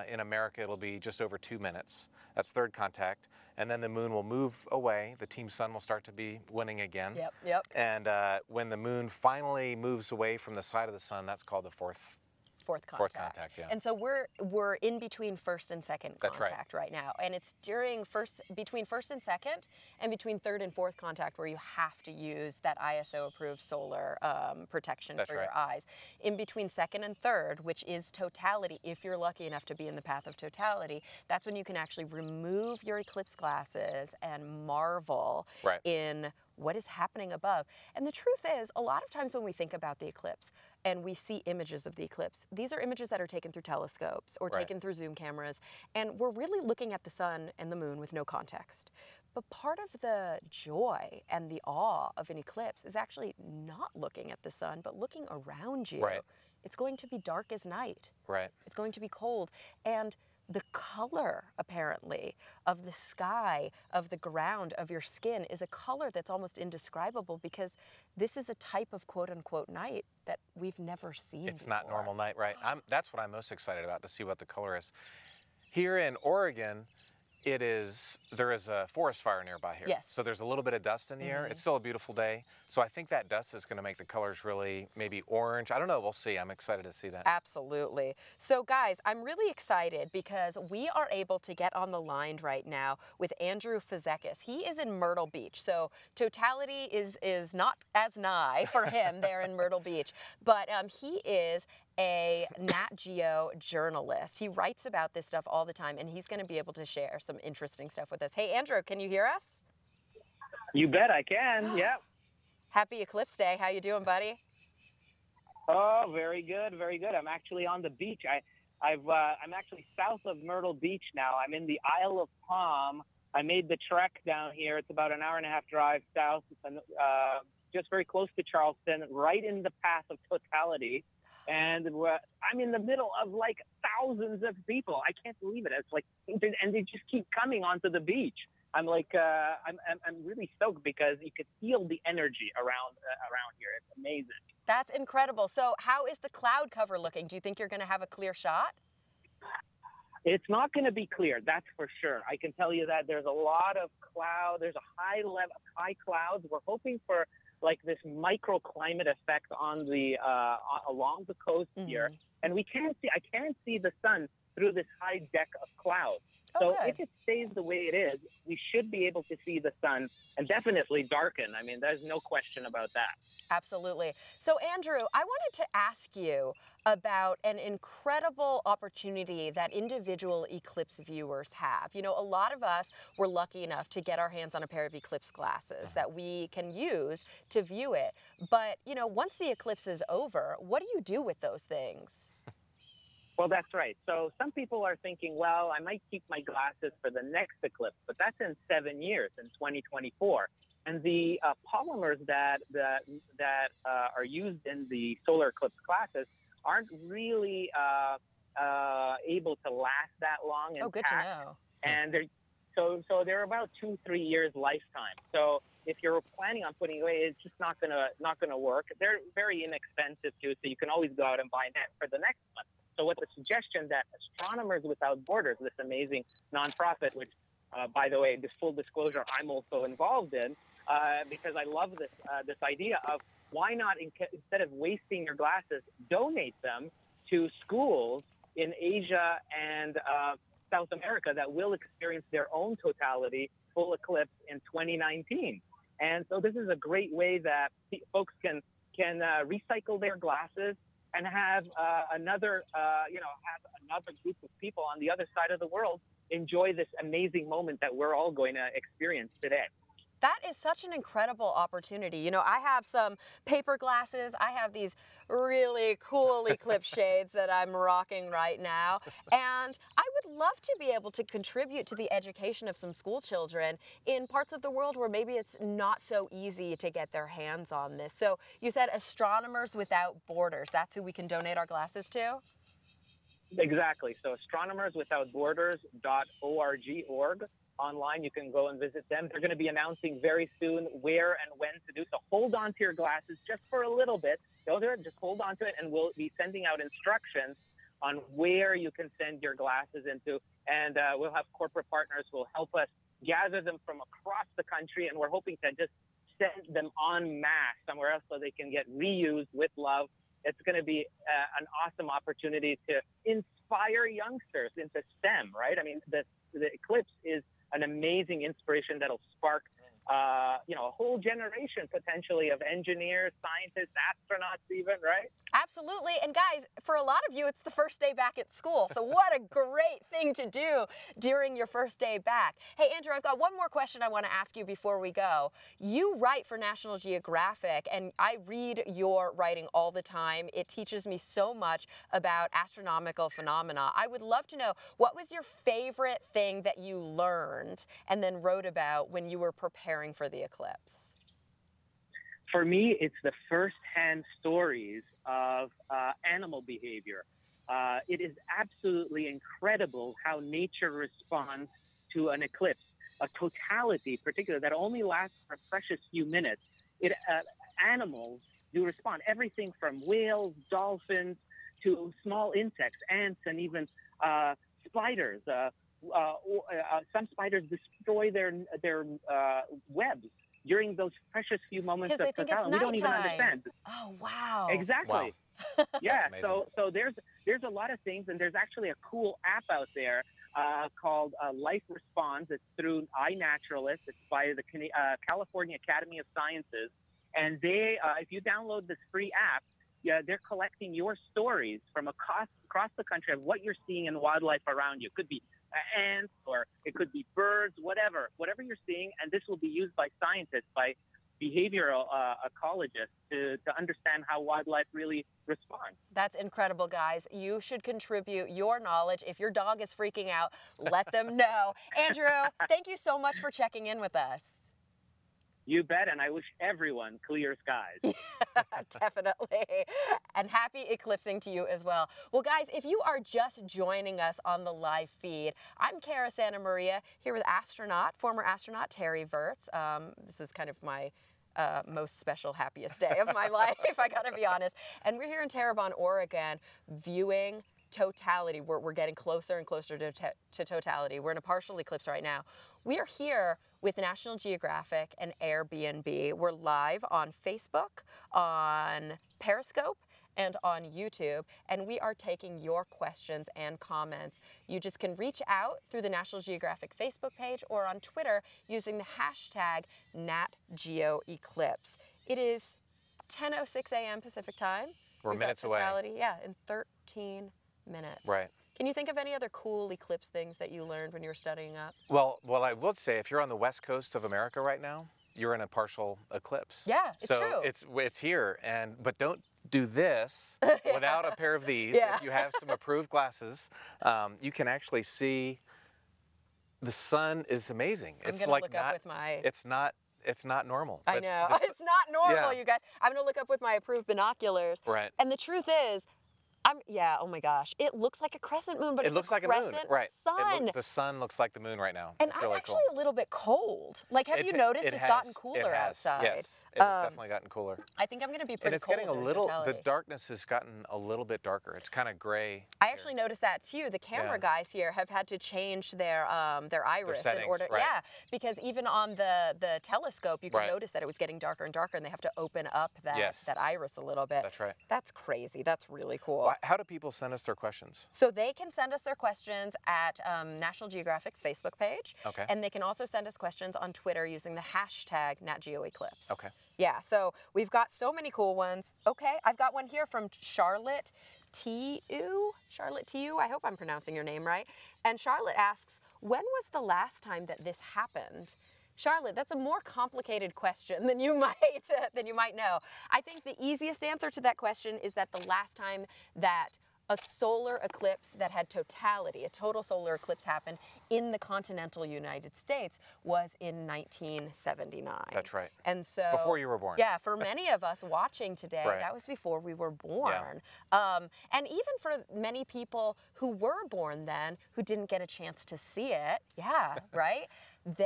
in America, it'll be just over 2 minutes. That's third contact. And then the moon will move away. The Team Sun will start to be winning again. Yep. And when the moon finally moves away from the side of the sun, that's called the fourth Fourth contact. Fourth contact, yeah. And so we're in between first and second That's right. contact right now. And it's between first and second and between third and fourth contact where you have to use that ISO approved solar protection That's for your right. eyes. In between second and third, which is totality, if you're lucky enough to be in the path of totality, that's when you can actually remove your eclipse glasses and marvel Right. in what is happening above. And the truth is, a lot of times when we think about the eclipse and we see images of the eclipse, these are images that are taken through telescopes or Right. taken through zoom cameras, and we're really looking at the sun and the moon with no context. But part of the joy and the awe of an eclipse is actually not looking at the sun, but looking around you. Right. It's going to be dark as night. Right. It's going to be cold. And the color, apparently, of the sky, of the ground, of your skin is a color that's almost indescribable because this is a type of quote-unquote night that we've never seen It's not before. normal night, right? That's what I'm most excited about, to see what the color is. Here in Oregon, there is a forest fire nearby here. Yes. So there's a little bit of dust in the air. It's still a beautiful day. So I think that dust is going to make the colors really maybe orange. I don't know. We'll see. I'm excited to see that. Absolutely. So guys, I'm really excited because we are able to get on the line right now with Andrew Fazekis. He is in Myrtle Beach. So totality is not as nigh for him there in Myrtle Beach, but he is a Nat Geo journalist. He writes about this stuff all the time, and he's going to be able to share some interesting stuff with us. Hey, Andrew, can you hear us? You bet I can, yep. Happy Eclipse Day. How you doing, buddy? Oh, very good, very good. I'm actually on the beach. I'm actually south of Myrtle Beach now. I'm in the Isle of Palm. I made the trek down here. It's about an hour-and-a-half drive south, just very close to Charleston, right in the path of totality. And I'm in the middle of like thousands of people. I can't believe it. It's like, and they just keep coming onto the beach. I'm like, I'm really stoked because you could feel the energy around here. It's amazing. That's incredible. So how is the cloud cover looking? Do you think you're going to have a clear shot? It's not going to be clear, that's for sure. I can tell you that there's a lot of cloud. There's a high clouds. We're hoping for like this microclimate effect on the along the coast here, and I can't see the sun through this high deck of clouds. So if it stays the way it is, we should be able to see the sun and definitely darken. I mean, there's no question about that. Absolutely. So Andrew, I wanted to ask you about an incredible opportunity that individual eclipse viewers have. You know, a lot of us were lucky enough to get our hands on a pair of eclipse glasses that we can use to view it. But, you know, once the eclipse is over, what do you do with those things? Well, that's right. So some people are thinking, well, I might keep my glasses for the next eclipse, but that's in 7 years, in 2024. And the polymers that are used in the solar eclipse glasses aren't really able to last that long. Oh, good to know. And they're about 2-3 years lifetime. So if you're planning on putting away, it's just not gonna work. They're very inexpensive too, so you can always go out and buy them for the next one. So what the suggestion that Astronomers Without Borders, this amazing nonprofit, which, by the way, this full disclosure, I'm also involved in, because I love this idea of why not, instead of wasting your glasses, donate them to schools in Asia and South America that will experience their own totality full eclipse in 2019. And so this is a great way that folks can recycle their glasses and have another group of people on the other side of the world enjoy this amazing moment that we're all going to experience today. That is such an incredible opportunity. You know, I have some paper glasses. I have these really cool eclipse shades that I'm rocking right now. And I would love to be able to contribute to the education of some school children in parts of the world where maybe it's not so easy to get their hands on this. So you said Astronomers Without Borders. That's who we can donate our glasses to? Exactly. So astronomerswithoutborders.org. Online, you can go and visit them. They're going to be announcing very soon where and when to do so. Hold on to your glasses just for a little bit. Just hold on to it, and we'll be sending out instructions on where you can send your glasses into. And we'll have corporate partners who will help us gather them from across the country, and we're hoping to just send them en masse somewhere else so they can get reused with love. It's going to be an awesome opportunity to inspire youngsters into STEM, right? I mean, the eclipse is an amazing inspiration that'll spark, a whole generation potentially of engineers, scientists, astronauts even, right? Absolutely. And guys, for a lot of you, it's the first day back at school. So what a great thing to do during your first day back. Hey, Andrew, I've got one more question I want to ask you before we go. You write for National Geographic, and I read your writing all the time. It teaches me so much about astronomical phenomena. I would love to know, what was your favorite thing that you learned and then wrote about when you were preparing for the eclipse? For me, it's the first-hand stories of animal behavior. It is absolutely incredible how nature responds to an eclipse, a totality, particularly that only lasts for a precious few minutes. Animals do respond. Everything from whales, dolphins, to small insects, ants, and even spiders. Some spiders destroy their webs during those precious few moments of totality. We don't even understand. Oh, wow. Exactly. Wow. Yeah. So there's a lot of things, and there's actually a cool app out there called Life Responds. It's through iNaturalist. It's by the California Academy of Sciences, and they, if you download this free app, they're collecting your stories from across the country of what you're seeing in wildlife around you. It could be ants, or it could be birds, whatever you're seeing, and this will be used by scientists, by behavioral ecologists to understand how wildlife really responds. That's incredible, guys. You should contribute your knowledge. If your dog is freaking out, let them know. Andrew, thank you so much for checking in with us. You bet, and I wish everyone clear skies. Definitely. And happy eclipsing to you as well. Well, guys, if you are just joining us on the live feed, I'm Cara Santa Maria here with former astronaut Terry Virts. This is kind of my most special, happiest day of my life, I gotta be honest. And we're here in Terrebonne, Oregon, viewing totality. We're getting closer and closer to totality. We're in a partial eclipse right now. We are here with National Geographic and Airbnb. We're live on Facebook, on Periscope, and on YouTube, and we are taking your questions and comments. You just can reach out through the National Geographic Facebook page or on Twitter using the hashtag #NatGeoEclipse. It is 10:06 a.m. Pacific time. We're minutes away. Yeah, in 13 minutes. Right. Can you think of any other cool eclipse things that you learned when you were studying up? Well, I would say if you're on the west coast of America right now, you're in a partial eclipse. Yeah, it's so true. it's here, but don't do this without a pair of these. Yeah. If you have some approved glasses, you can actually see the sun is amazing. I'm It's gonna like look up with my. It's not normal. I but know. It's not normal, Yeah. you guys. I'm going to look up with my approved binoculars. Right. And the truth is, oh my gosh, it looks like a crescent moon, but It it's looks like a crescent moon. Right. sun. The sun looks like the moon right now. And It's I'm really actually cool. a little bit cold. Like, have you noticed it's gotten It cooler has. outside? Yes, it has definitely gotten cooler. I think I'm going to be And pretty it's cold getting a during little, the totality. darkness has gotten a little bit darker. It's kind of gray. I actually noticed that too. The camera Yeah. guys here have had to change their iris settings, in order, right. yeah, because even on the telescope, you can Right. notice that it was getting darker and darker, and they have to open up that Yes. that iris a little bit. That's right. That's crazy. That's really cool. How do people send us their questions? So they can send us their questions at National Geographic's Facebook page. Okay. And they can also send us questions on Twitter using the hashtag #NatGeoEclipse. Okay. Yeah, so we've got so many cool ones. Okay, I've got one here from Charlotte T.U. Charlotte T.U., I hope I'm pronouncing your name right. And Charlotte asks, when was the last time that this happened? Charlotte, that's a more complicated question than you might know. I think the easiest answer to that question is that the last time that a solar eclipse that had totality, a total solar eclipse happened in the continental United States was in 1979. That's right. And so Before you were born. Yeah, for many of us watching today, Right. that was before we were born. And even for many people who were born then, who didn't get a chance to see it, right?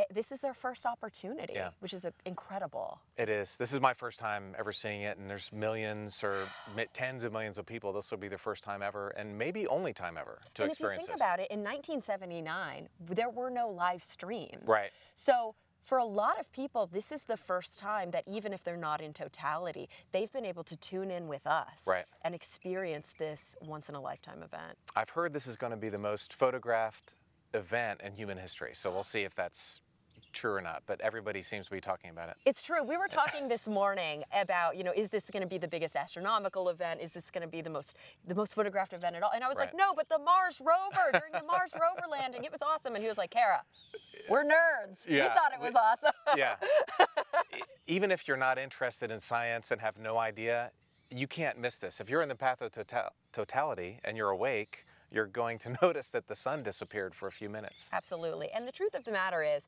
This is their first opportunity, Yeah. which is incredible. It is. This is my first time ever seeing it, and there's millions or tens of millions of people. This will be their first time ever, and maybe only time ever to And if you experience think this. about it, in 1979, there were no live streams. Right. So for a lot of people, this is the first time that even if they're not in totality, they've been able to tune in with us Right. and experience this once-in-a-lifetime event. I've heard this is going to be the most photographed event in human history, so we'll see if that's true or not, but everybody seems to be talking about it. It's true. We were talking this morning about, is this going to be the biggest astronomical event? Is this going to be the most photographed event at all? And I was like, Right. no, but the Mars rover, during the Mars rover landing, it was awesome. And he was like, Cara, we're nerds. Yeah. We thought it was awesome. Yeah. Even if you're not interested in science and have no idea, you can't miss this. If you're in the path of totality and you're awake, you're going to notice that the sun disappeared for a few minutes. Absolutely. And the truth of the matter is,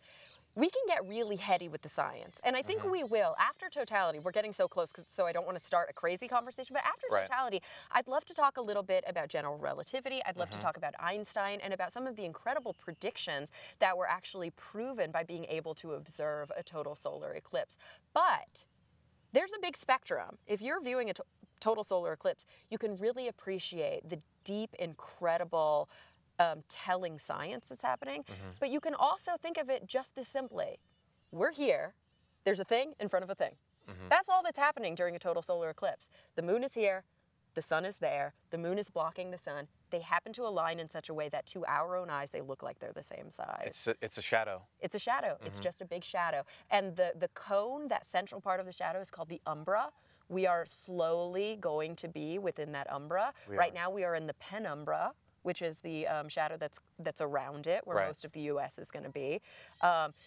we can get really heady with the science. And I think we will. After totality, we're getting so close, so I don't want to start a crazy conversation, but after Right. totality, I'd love to talk a little bit about general relativity. I'd love to talk about Einstein and about some of the incredible predictions that were actually proven by being able to observe a total solar eclipse. But there's a big spectrum. If you're viewing a total solar eclipse, you can really appreciate the deep, incredible, telling science that's happening. But you can also think of it just this simply. We're here. There's a thing in front of a thing. That's all that's happening during a total solar eclipse. The moon is here. The sun is there. The moon is blocking the sun. They happen to align in such a way that to our own eyes, they look like they're the same size. It's a shadow. It's a shadow. It's just a big shadow. And the cone, that central part of the shadow, is called the umbra. We are slowly going to be within that umbra. Right now we are in the penumbra, which is the shadow that's around it, where Right. most of the U.S. is going to be.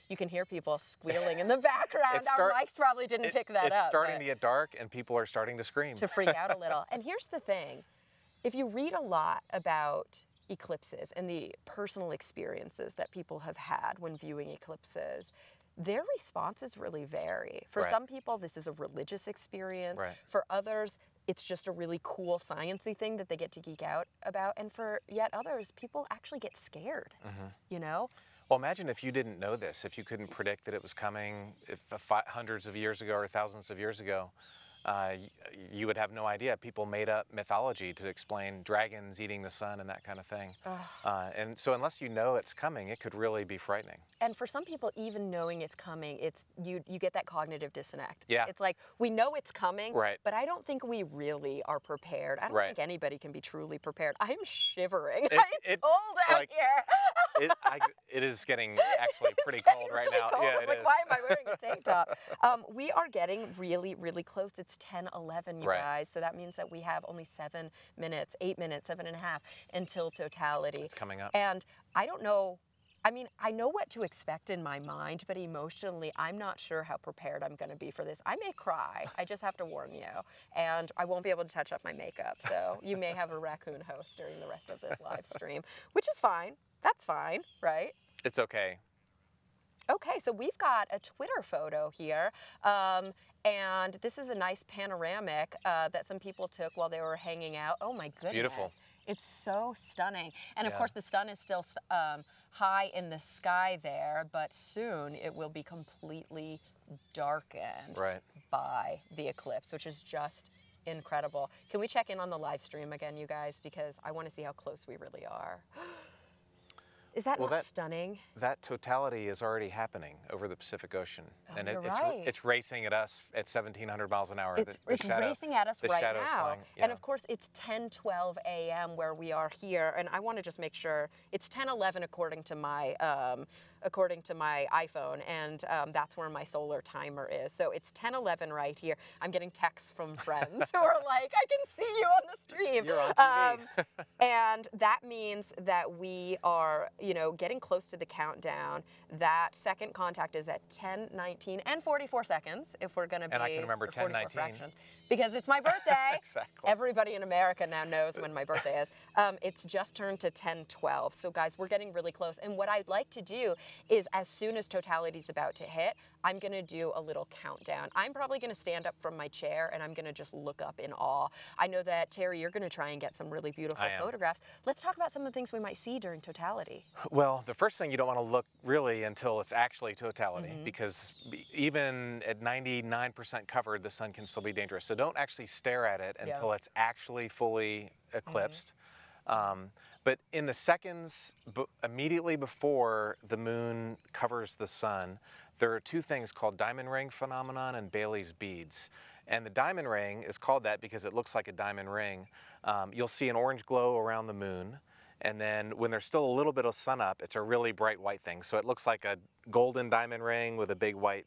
You can hear people squealing in the background. It's Our mics probably didn't pick that It's up. starting but to get dark, and people are starting to scream. to freak out a little. And here's the thing. If you read a lot about eclipses and the personal experiences that people have had when viewing eclipses, their responses really vary. For some people, this is a religious experience. For others, it's just a really cool sciencey thing that they get to geek out about. And for yet others, people actually get scared, you know? Well, imagine if you didn't know this, if you couldn't predict that it was coming hundreds of years ago or thousands of years ago. You would have no idea. People made up mythology to explain dragons eating the sun and that kind of thing. And so unless you know it's coming, it could really be frightening. And for some people, even knowing it's coming, it's you get that cognitive disconnect. Yeah. It's like, we know it's coming, but I don't think we really are prepared. I don't think anybody can be truly prepared. I'm shivering. It's cold out here. It is getting actually pretty cold right now. Cold. Yeah, it is. Why am I wearing a tank top? We are getting really, really close. It's 10:11, you guys. So that means that we have only 7 minutes, 8 minutes, 7.5 until totality. It's coming up. And I don't know. I mean, I know what to expect in my mind, but emotionally, I'm not sure how prepared I'm going to be for this. I may cry. I just have to warn you. And I won't be able to touch up my makeup. So you may have a raccoon host during the rest of this live stream, which is fine. That's fine, right? It's okay. Okay, so we've got a Twitter photo here, and this is a nice panoramic that some people took while they were hanging out. Oh my goodness. Beautiful. It's so stunning. And of course the sun is still high in the sky there, but soon it will be completely darkened by the eclipse, which is just incredible. Can we check in on the live stream again, you guys? Because I want to see how close we really are. Is that not stunning? That totality is already happening over the Pacific Ocean. Oh, and it's racing at us at 1,700 miles an hour. It's racing at us right now. And of course, it's 10:12 a.m. where we are here. And I want to just make sure it's 10:11 according to my iPhone. And that's where my solar timer is. So it's 10:11 right here. I'm getting texts from friends who are like, I can see you on the stream. You're on TV. And that means that we are, you know, getting close to the countdown. That second contact is at 10:19 and 44 seconds if we're going to be. And I can remember 10:19. Because it's my birthday. Exactly. Everybody in America now knows when my birthday is. It's just turned to 10:12. So guys, we're getting really close. And what I'd like to do is as soon as totality's about to hit, I'm going to do a little countdown. I'm probably going to stand up from my chair and I'm going to just look up in awe. I know that, Terry, you're going to try and get some really beautiful photographs. Let's talk about some of the things we might see during totality. Well, the first thing, you don't want to look really until it's actually totality, because even at 99% covered, the sun can still be dangerous. So don't actually stare at it until it's actually fully eclipsed. But in the seconds immediately before the moon covers the sun, there are two things called diamond ring phenomenon and Bailys beads. And the diamond ring is called that because it looks like a diamond ring. You'll see an orange glow around the moon. And then when there's still a little bit of sun up, it's a really bright white thing. So it looks like a golden diamond ring with a big white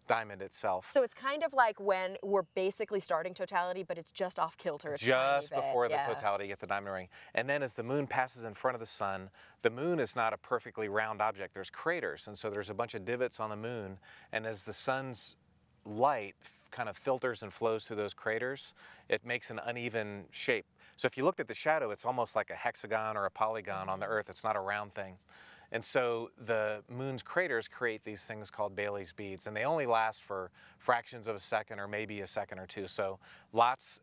diamond itself. So it's kind of like when we're basically starting totality, but it's just off kilter. Just before the totality, you get the diamond ring. And then as the moon passes in front of the sun, the moon is not a perfectly round object. There's craters, and so there's a bunch of divots on the moon. And as the sun's light kind of filters and flows through those craters, it makes an uneven shape. So if you looked at the shadow, it's almost like a hexagon or a polygon on the Earth. It's not a round thing. And so the moon's craters create these things called Bailys beads, and they only last for fractions of a second or maybe a second or two. So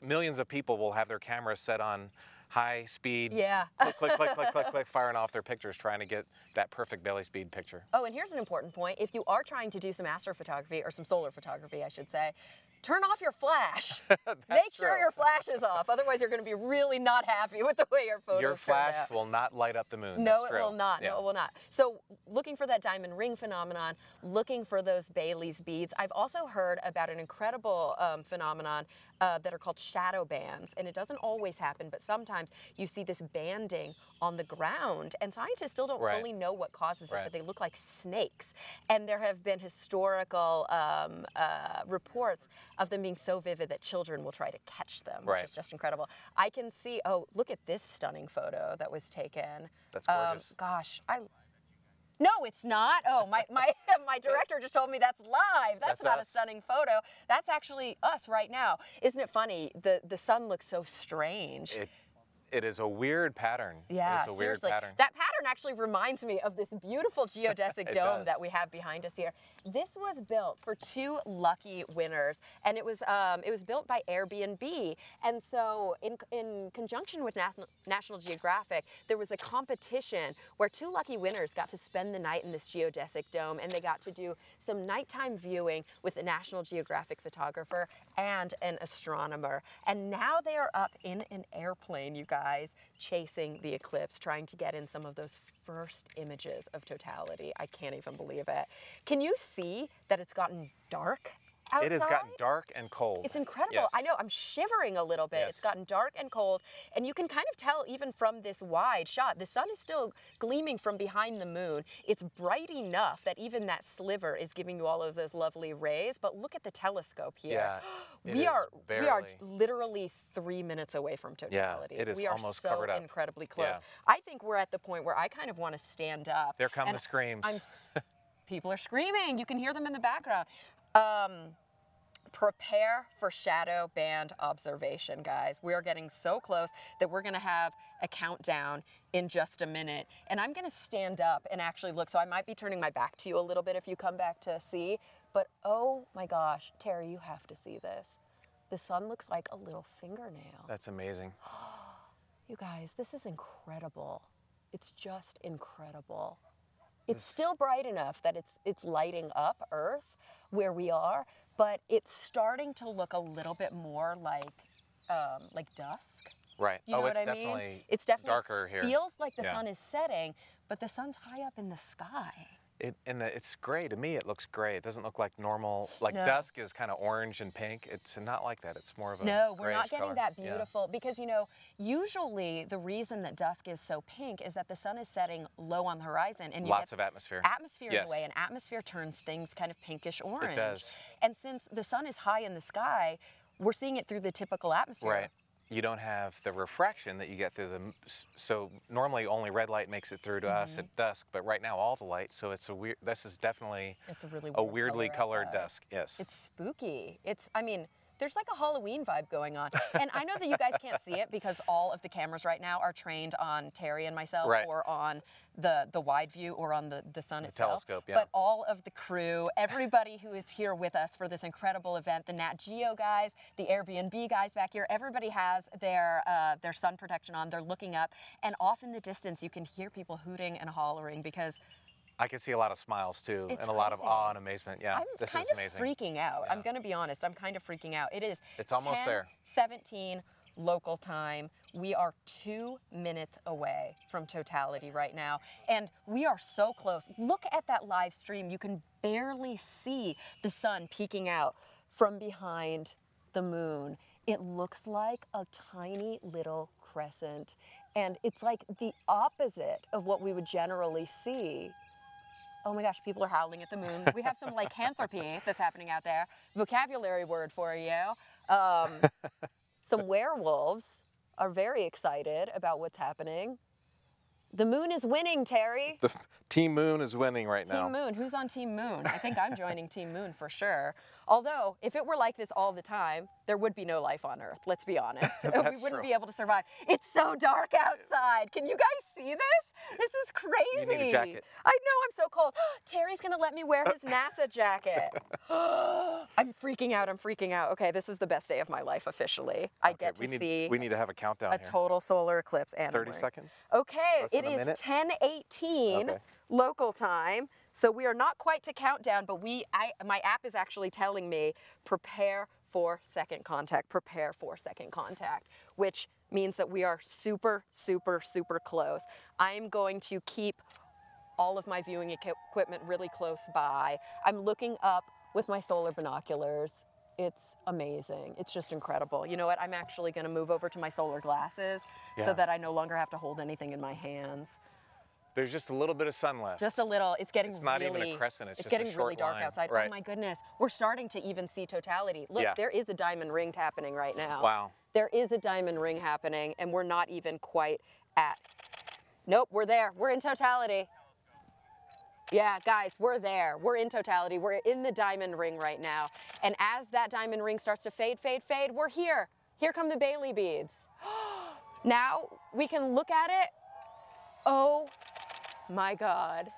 millions of people will have their cameras set on high speed, click, click, click, click, click, click, firing off their pictures, trying to get that perfect Bailys bead picture. Oh, and here's an important point. If you are trying to do some astrophotography, or some solar photography, I should say, turn off your flash. Make sure your flash is off. Otherwise, you're going to be really not happy with the way your photos Your flash will not light up the moon. No, it will not. No, it will not. So looking for that diamond ring phenomenon, looking for those Bailys beads. I've also heard about an incredible phenomenon that are called shadow bands. And it doesn't always happen, but sometimes you see this banding on the ground. And scientists still don't fully know what causes it, but they look like snakes. And there have been historical reports of them being so vivid that children will try to catch them, which is just incredible. I can see, oh, look at this stunning photo that was taken. That's gorgeous. Gosh, no, it's not. Oh, my director just told me that's live. That's not us. A stunning photo. That's actually us right now. Isn't it funny? The sun looks so strange. It is a weird pattern. Yeah, it is a weird seriously. pattern. That pattern actually reminds me of this beautiful geodesic dome does. that we have behind us here. This was built for 2 lucky winners, and it was built by Airbnb. And so, in conjunction with National Geographic, there was a competition where 2 lucky winners got to spend the night in this geodesic dome, and they got to do some nighttime viewing with a National Geographic photographer and an astronomer. And now they are up in an airplane, you guys, chasing the eclipse, trying to get in some of those first images of totality. I can't even believe it. Can you see that it's gotten dark outside? It has gotten dark and cold. It's incredible. Yes. I know, I'm shivering a little bit. Yes. It's gotten dark and cold, and you can kind of tell even from this wide shot, the sun is still gleaming from behind the moon. It's bright enough that even that sliver is giving you all of those lovely rays, but look at the telescope here. Yeah, we are barely. literally 3 minutes away from totality. it is we are almost so covered up. incredibly close. Yeah. I think we're at the point where I kind of want to stand up. There come and the screams. People are screaming. You can hear them in the background. Prepare for shadow band observation, guys. We are getting so close that we're gonna have a countdown in just a minute. And I'm gonna stand up and actually look. So I might be turning my back to you a little bit if you come back to see, but oh my gosh, Terry, you have to see this. The sun looks like a little fingernail. That's amazing. You guys, this is incredible. It's just incredible. It's still bright enough that it's lighting up Earth where we are, but it's starting to look a little bit more like dusk. Right. You know what it's I mean? definitely It's definitely darker here. Feels like the Yeah. sun is setting, but the sun's high up in the sky. It's gray. To me, it looks gray. It doesn't look like normal. Like No. dusk is kind of orange and pink. It's not like that. It's more of a No, we're not grayish getting color. that Yeah. beautiful because, you know, usually the reason that dusk is so pink is that the sun is setting low on the horizon and you Lots get of atmosphere. atmosphere in Yes. the way, and atmosphere turns things kind of pinkish orange. It does. And since the sun is high in the sky, we're seeing it through the typical atmosphere. Right. You don't have the refraction that you get through so normally only red light makes it through to us at dusk, but right now all the light, so it's a weird, this is definitely It's a really a weird weirdly color colored outside. dusk, yes. It's spooky. I mean, there's like a Halloween vibe going on. And I know that you guys can't see it because all of the cameras right now are trained on Terry and myself, Right. or on the wide view, or on the sun itself. telescope, yeah. But all of the crew, everybody who is here with us for this incredible event, the Nat Geo guys, the Airbnb guys back here, everybody has their sun protection on. They're looking up, and off in the distance you can hear people hooting and hollering because I can see a lot of smiles too, It's and a lot of crazy. awe and amazement. Yeah, I'm this kind is of amazing. freaking out. Yeah. I'm going to be honest. I'm kind of freaking out. It is It's almost there. 10:17 local time. We are 2 minutes away from totality right now, and we are so close. Look at that live stream. You can barely see the sun peeking out from behind the moon. It looks like a tiny little crescent, and it's like the opposite of what we would generally see. Oh my gosh, people are howling at the moon. We have some lycanthropy that's happening out there. Vocabulary word for you. Some werewolves are very excited about what's happening. The moon is winning, Terry. The Team Moon is winning right now. Team Moon. Who's on Team Moon? I think I'm joining Team Moon for sure. Although, if it were like this all the time, there would be no life on Earth. Let's be honest. We That's wouldn't true. be able to survive. It's so dark outside. Can you guys see this? This is crazy. You need a jacket. I know, I'm so cold. Terry's gonna let me wear his NASA jacket. I'm freaking out. I'm freaking out. Okay, this is the best day of my life officially. I get to see we need to have a countdown a here. total solar eclipse. And I'm 30 wearing- seconds? Okay, Less it than a is minute? 10:18 Okay. local time. So we are not quite to countdown, but my app is actually telling me prepare for second contact, prepare for second contact, which means that we are super, super, super close. I'm going to keep all of my viewing equipment really close by. I'm looking up with my solar binoculars. It's amazing. It's just incredible. You know what? I'm actually going to move over to my solar glasses Yeah. so that I no longer have to hold anything in my hands. There's just a little bit of sun left. Just a little. It's getting It's not really, even a crescent, it's just a getting really short dark line. outside. Right. Oh my goodness. We're starting to even see totality. Look, Yeah. there is a diamond ring happening right now. Wow. There is a diamond ring happening, and we're not even quite at. Nope, we're there. We're in totality. Yeah, guys, we're there. We're in totality. We're in the diamond ring right now. And as that diamond ring starts to fade, we're here. Here come the Bailys beads. Now we can look at it. Oh my God.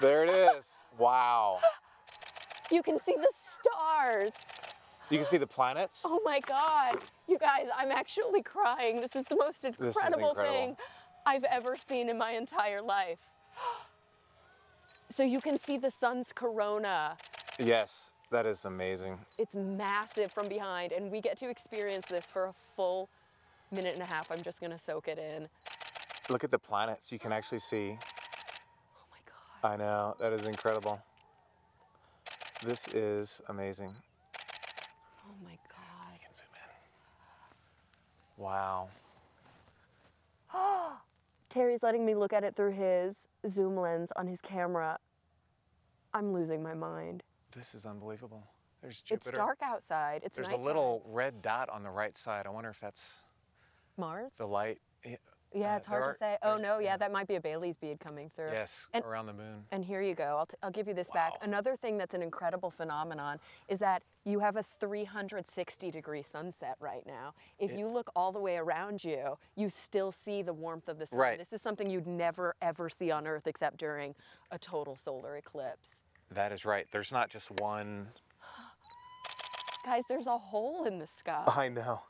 There it is. Wow. You can see the stars. You can see the planets. Oh my God. You guys, I'm actually crying. This is the most incredible thing I've ever seen in my entire life. So you can see the sun's corona. Yes, that is amazing. It's massive from behind, and we get to experience this for a full minute and a half. I'm just gonna soak it in. Look at the planets. You can actually see. Oh my God. I know, that is incredible. This is amazing. Oh my God. You can zoom in. Wow. Terry's letting me look at it through his zoom lens on his camera. I'm losing my mind. This is unbelievable. There's Jupiter. It's dark outside. It's There's nighttime. a little red dot on the right side. I wonder if that's Mars? the light. Yeah, it's hard to say. Oh no, yeah, that might be a Bailys bead coming through. Yes, around the moon. And here you go. I'll give you this back. Another thing that's an incredible phenomenon is that you have a 360-degree sunset right now. If you look all the way around you, you still see the warmth of the sun. Right. This is something you'd never, ever see on Earth except during a total solar eclipse. That is right. There's not just one. Guys, there's a hole in the sky. I know.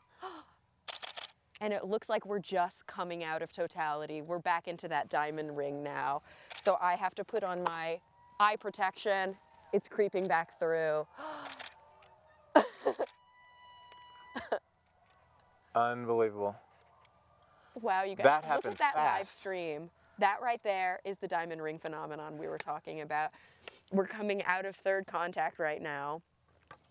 And it looks like we're just coming out of totality. We're back into that diamond ring now. So I have to put on my eye protection. It's creeping back through. Unbelievable. Wow, you guys, That look happened at that live fast. stream. That right there is the diamond ring phenomenon we were talking about. We're coming out of third contact right now.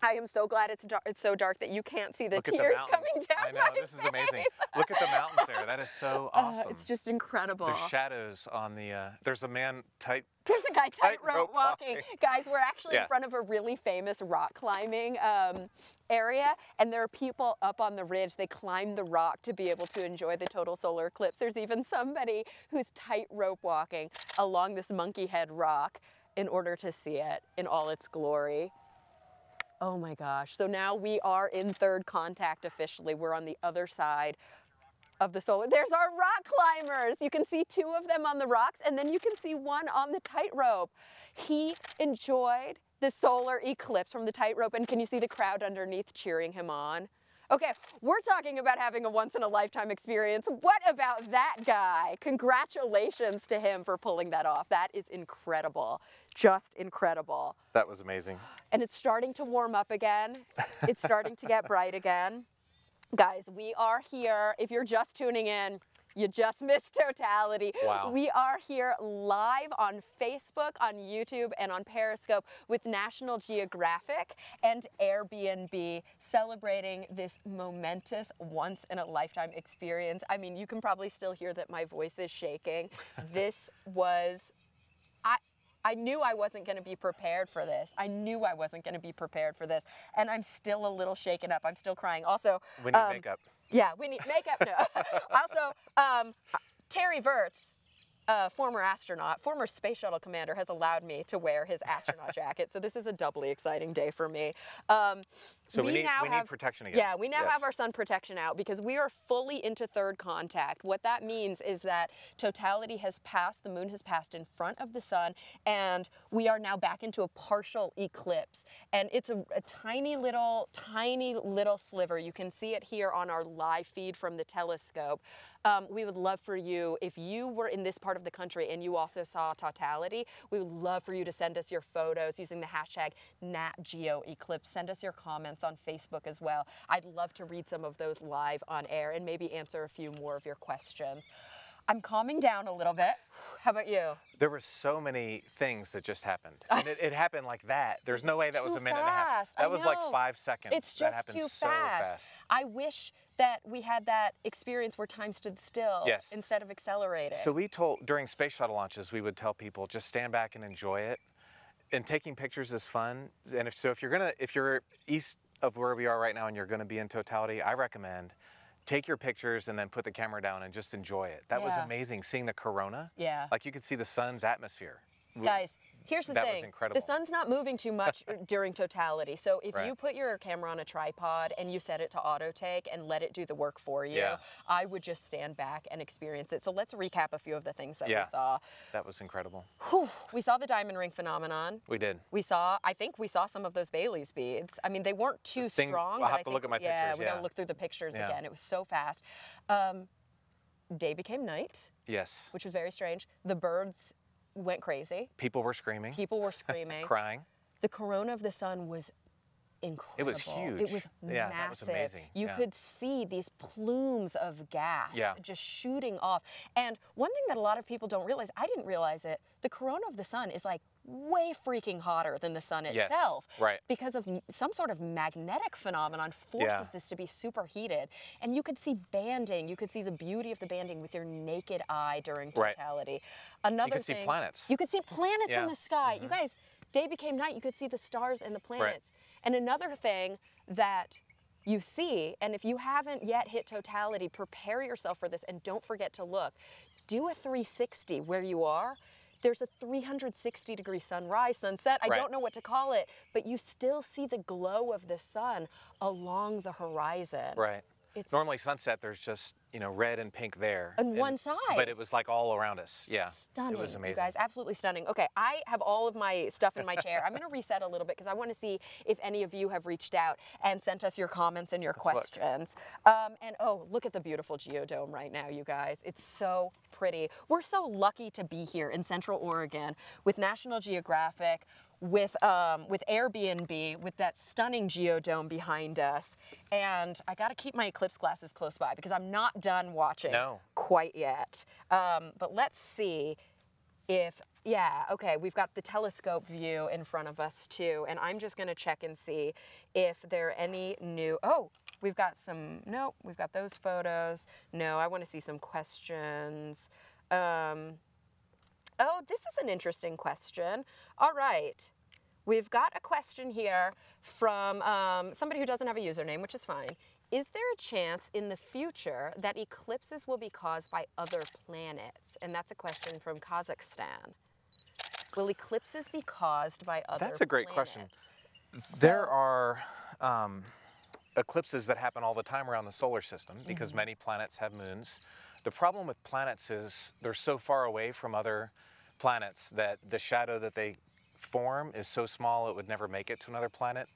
I am so glad it's so dark that you can't see the Look at the tears mountains. coming down I know, my this is face. amazing. Look at the mountains there. That is so awesome. It's just incredible. The shadows on the, there's a man There's a guy tightrope Tightrope walking. walking. Guys, we're actually in Yeah. front of a really famous rock climbing area, and there are people up on the ridge. They climb the rock to be able to enjoy the total solar eclipse. There's even somebody who's tightrope walking along this monkey head rock in order to see it in all its glory. Oh my gosh. So now we are in third contact officially. We're on the other side of the solar. There's our rock climbers. You can see two of them on the rocks, and then you can see one on the tightrope. He enjoyed the solar eclipse from the tightrope, and can you see the crowd underneath cheering him on? Okay, we're talking about having a once-in-a-lifetime experience. What about that guy? Congratulations to him for pulling that off. That is incredible. Just incredible. That was amazing. And it's starting to warm up again. It's starting to get bright again. Guys, we are here. If you're just tuning in, you just missed totality. Wow. We are here live on Facebook, on YouTube, and on Periscope with National Geographic and Airbnb celebrating this momentous once-in-a-lifetime experience. I mean, you can probably still hear that my voice is shaking. This was... I knew I wasn't going to be prepared for this. I knew I wasn't going to be prepared for this. And I'm still a little shaken up. I'm still crying. Also, We need makeup. yeah, we need makeup. No. Also, Terry Virts, former astronaut, former space shuttle commander, has allowed me to wear his astronaut jacket. So this is a doubly exciting day for me. So we need protection again. Yeah, we now have our sun protection out because we are fully into third contact. What that means is that totality has passed, the moon has passed in front of the sun, and we are now back into a partial eclipse. And it's a tiny little sliver. You can see it here on our live feed from the telescope. We would love for you, if you were in this part of the country and you also saw totality, we would love for you to send us your photos using the hashtag Nat Geo Eclipse. Send us your comments on Facebook as well. I'd love to read some of those live on air and maybe answer a few more of your questions. I'm calming down a little bit. How about you? There were so many things that just happened. And it happened like that. There's no way that was a minute and a half. That was like 5 seconds. It's that just happened too so fast. I wish that we had that experience where time stood still instead of accelerating. So during space shuttle launches, we would tell people just stand back and enjoy it. And taking pictures is fun. And if you're east of where we are right now and you're gonna be in totality, I recommend take your pictures and then put the camera down and just enjoy it. That was amazing, seeing the corona. Yeah. Like you could see the sun's atmosphere. Guys, Here's the that thing. was incredible. The sun's not moving too much during totality. So if Right. you put your camera on a tripod and you set it to auto take and let it do the work for you, Yeah. I would just stand back and experience it. So let's recap a few of the things that Yeah. we saw. That was incredible. Whew. We saw the diamond ring phenomenon. We did. I think we saw some of those Bailys beads. I mean, they weren't too thing- strong. I'll but have I to think, look at my yeah, pictures, we gotta yeah. look through the pictures Yeah. again. It was so fast. Day became night, Yes. which was very strange. The birds went crazy. People were screaming, People were screaming. crying. The corona of the sun was incredible. It was huge. It was Yeah, massive. that was amazing. You Yeah. could see these plumes of gas Yeah. just shooting off. And one thing that a lot of people don't realize, I didn't realize it, the corona of the sun is like way freaking hotter than the sun Yes, itself. right. Because of some sort of magnetic phenomenon forces Yeah. this to be superheated. And you could see banding. You could see the beauty of the banding with your naked eye during Right. totality. Another You could see thing, planets. you could see planets Yeah. in the sky. You guys, day became night. You could see the stars and the planets. And another thing that you see, and if you haven't yet hit totality, prepare yourself for this and don't forget to look. Do a 360 where you are. There's a 360-degree sunrise, sunset. I Right. don't know what to call it, but you still see the glow of the sun along the horizon. Right. It's Normally sunset, there's just, red and pink there. on one side. But it was like all around us. Yeah. Stunning, It was amazing. you guys, absolutely stunning. Okay, I have all of my stuff in my chair. I'm going to reset a little bit because I want to see if any of you have reached out and sent us your comments and your Let's look. questions. And oh, look at the beautiful geodome right now, you guys. It's so pretty. We're so lucky to be here in Central Oregon with National Geographic, with Airbnb, with that stunning geodome behind us. And I got to keep my eclipse glasses close by because I'm not done watching No. quite yet. But let's see if, yeah, okay, we've got the telescope view in front of us too. And I'm just going to check and see if there are any new, oh, we've got some, no, we've got those photos. No, I want to see some questions. Oh, this is an interesting question. All right. We've got a question here from somebody who doesn't have a username, which is fine. Is there a chance in the future that eclipses will be caused by other planets? And that's a question from Kazakhstan. Will eclipses be caused by other planets? That's a great question. There are eclipses that happen all the time around the solar system because many planets have moons. The problem with planets is they're so far away from other planets that the shadow that they form is so small it would never make it to another planet.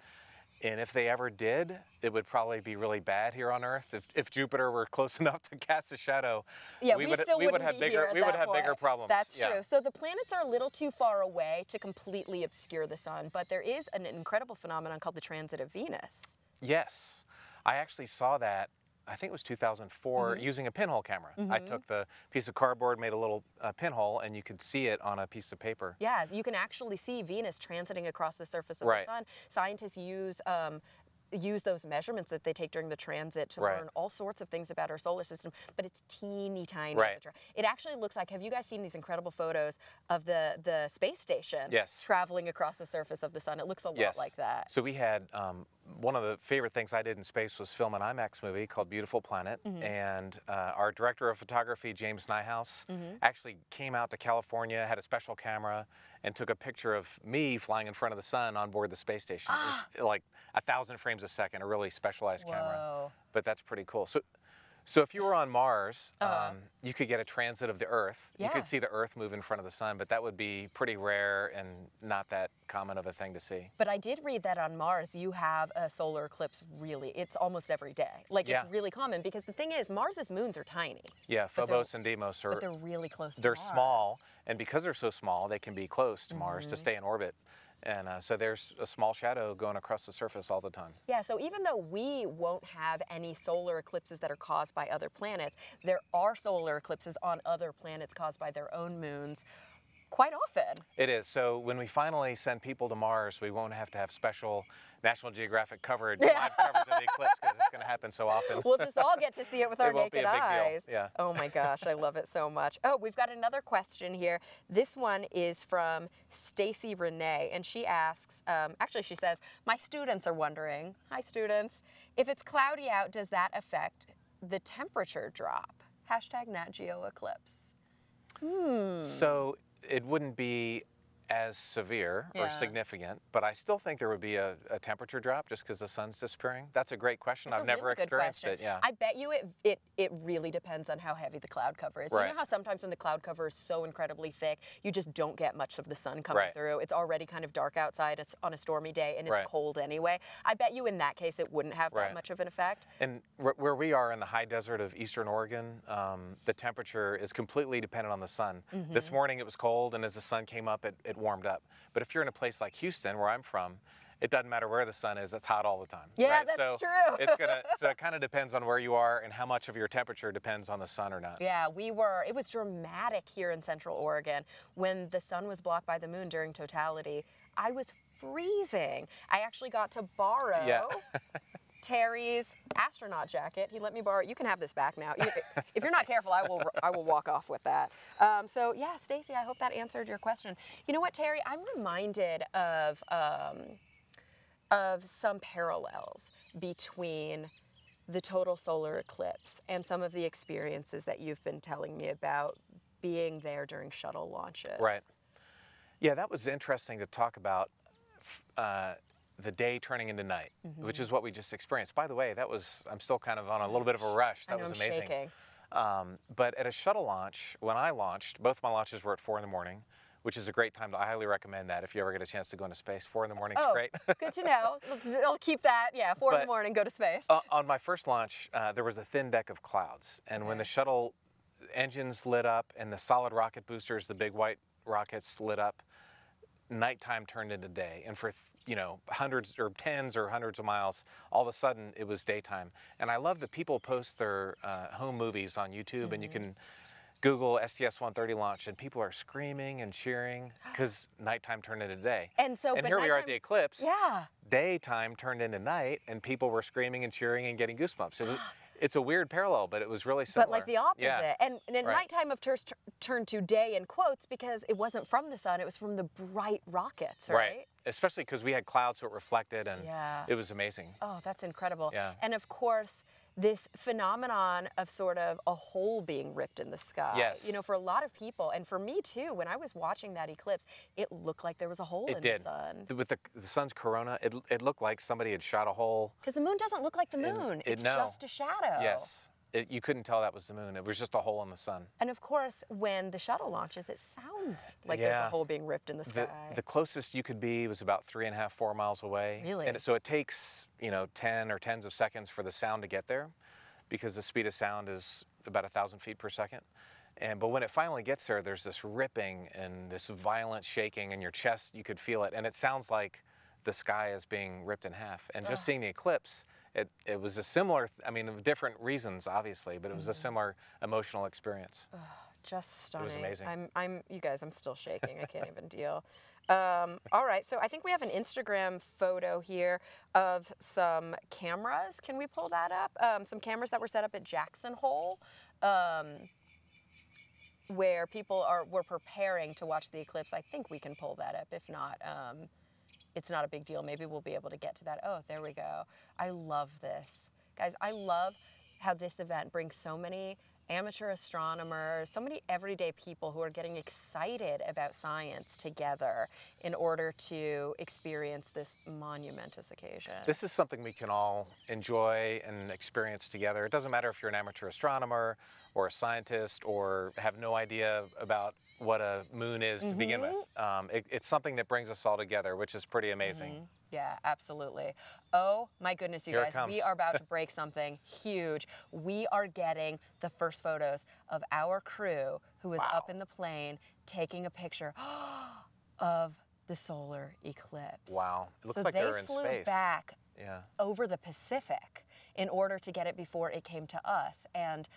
And if they ever did, it would probably be really bad here on Earth. If Jupiter were close enough to cast a shadow, yeah, we we would still have wouldn't be bigger here at we would that have bigger point. problems. That's Yeah. true. So the planets are a little too far away to completely obscure the sun, but there is an incredible phenomenon called the transit of Venus. Yes, I actually saw that. I think it was 2004 using a pinhole camera. I took the piece of cardboard, made a little pinhole, and you could see it on a piece of paper. Yeah, you can actually see Venus transiting across the surface of Right. the sun. Scientists use those measurements that they take during the transit to Right. learn all sorts of things about our solar system, but it's teeny tiny. Right. It actually looks like, have you guys seen these incredible photos of the space station Yes. traveling across the surface of the sun? It looks a lot like that. So we had, one of the favorite things I did in space was film an IMAX movie called Beautiful Planet. And our director of photography, James Nyhouse, actually came out to California, had a special camera, and took a picture of me flying in front of the sun on board the space station. It was like 1,000 frames a second, a really specialized camera. Whoa. But that's pretty cool. So if you were on Mars, you could get a transit of the Earth. You Yeah. could see the Earth move in front of the sun, but that would be pretty rare and not that common of a thing to see. But I did read that on Mars, you have a solar eclipse it's almost every day. Like, Yeah. it's really common because the thing is, Mars's moons are tiny. Yeah, But Phobos and Deimos But are they're really close to they're Mars. small, and because they're so small, they can be close to Mars to stay in orbit. And so there's a small shadow going across the surface all the time. Yeah, so even though we won't have any solar eclipses that are caused by other planets, there are solar eclipses on other planets caused by their own moons quite often. It is. So when we finally send people to Mars, we won't have to have special National Geographic coverage, live coverage of the eclipse, because it's going to happen so often. We'll just all get to see it with our It won't be naked a big deal. eyes. Yeah. Oh my gosh, I love it so much. Oh, we've got another question here. This one is from Stacy Renee, and she asks, actually she says, my students are wondering, hi students, if it's cloudy out, does that affect the temperature drop? Hashtag Nat Geo Eclipse. So it wouldn't be as severe or Yeah. significant, but I still think there would be a temperature drop just because the sun's disappearing. That's a great question. That's I've a never really good experienced question. it. Yeah. I bet you it really depends on how heavy the cloud cover is. You Right. know how sometimes when the cloud cover is so incredibly thick, you just don't get much of the sun coming Right. through. It's already kind of dark outside. It's on a stormy day and it's Right. cold anyway. I bet you in that case it wouldn't have that Right. much of an effect. And where we are in the high desert of eastern Oregon, the temperature is completely dependent on the sun. This morning it was cold, and as the sun came up, it warmed up. But if you're in a place like Houston, where I'm from, it doesn't matter where the sun is, it's hot all the time. Yeah, right? that's so true. So it kind of depends on where you are and how much of your temperature depends on the sun or not. Yeah, it was dramatic here in Central Oregon when the sun was blocked by the moon during totality. I was freezing. I actually got to borrow Yeah. Terry's astronaut jacket. He let me borrow it. You can have this back now. If you're not careful, I will walk off with that. So yeah, Stacy, I hope that answered your question. You know what, Terry? I'm reminded of some parallels between the total solar eclipse and some of the experiences that you've been telling me about being there during shuttle launches. Right. Yeah, that was interesting to talk about the day turning into night, which is what we just experienced. By the way, I'm still kind of on a little bit of a rush. That was amazing. Shaking. But at a shuttle launch, when I launched, both my launches were at 4 in the morning, which is a great time. I highly recommend that if you ever get a chance to go into space. 4 in the morning is great. Good to know. I'll keep that. Yeah, 4 in the morning, go to space. On my first launch, there was a thin deck of clouds. And when the shuttle engines lit up and the solid rocket boosters, the big white rockets lit up, nighttime turned into day. And for hundreds or tens or hundreds of miles, all of a sudden it was daytime. And I love that people post their home movies on YouTube, and you can Google STS-130 launch, and people are screaming and cheering because nighttime turned into day. And here we are at the eclipse. Yeah. Daytime turned into night, and people were screaming and cheering and getting goosebumps. It's a weird parallel, but it was really similar. But like the opposite. Yeah. And then nighttime, of course, turned to day in quotes because it wasn't from the sun, it was from the bright rockets, right? Especially because we had clouds, so it reflected, and it was amazing. Oh, that's incredible. Yeah. And of course, this phenomenon of sort of a hole being ripped in the sky. Yes. You know, for a lot of people, and for me too, when I was watching that eclipse, it looked like there was a hole in the sun. With the sun's corona, it looked like somebody had shot a hole. Because the moon doesn't look like the moon. It's just a shadow. Yes. You couldn't tell that was the moon. It was just a hole in the sun. And of course, when the shuttle launches, it sounds like there's a hole being ripped in the sky. The closest you could be was about 3.5, 4 miles away. Really? And so it takes, 10 or tens of seconds for the sound to get there, because the speed of sound is about 1,000 feet per second. But when it finally gets there, there's this ripping and this violent shaking in your chest. You could feel it. And it sounds like the sky is being ripped in half. And just seeing the eclipse, it was a similar, different reasons, obviously, but it was a similar emotional experience. Just stunning. It was amazing. You guys, I'm still shaking. I can't even deal. All right, so I think we have an Instagram photo here of some cameras. Can we pull that up? Some cameras that were set up at Jackson Hole, where people were preparing to watch the eclipse. I think we can pull that up. If not, it's not a big deal. Maybe we'll be able to get to that. Oh, there we go. I love this. Guys, I love how this event brings so many amateur astronomers, so many everyday people who are getting excited about science together in order to experience this monumentous occasion. This is something we can all enjoy and experience together. It doesn't matter if you're an amateur astronomer or a scientist or have no idea about what a moon is to begin with. It's something that brings us all together, which is pretty amazing. Yeah, absolutely. Oh my goodness, you Here it guys, comes. we are about to break something huge. We are getting the first photos of our crew who is up in the plane taking a picture of the solar eclipse. Wow, it looks like they're in space. So they flew back Yeah. over the Pacific in order to get it before it came to us. And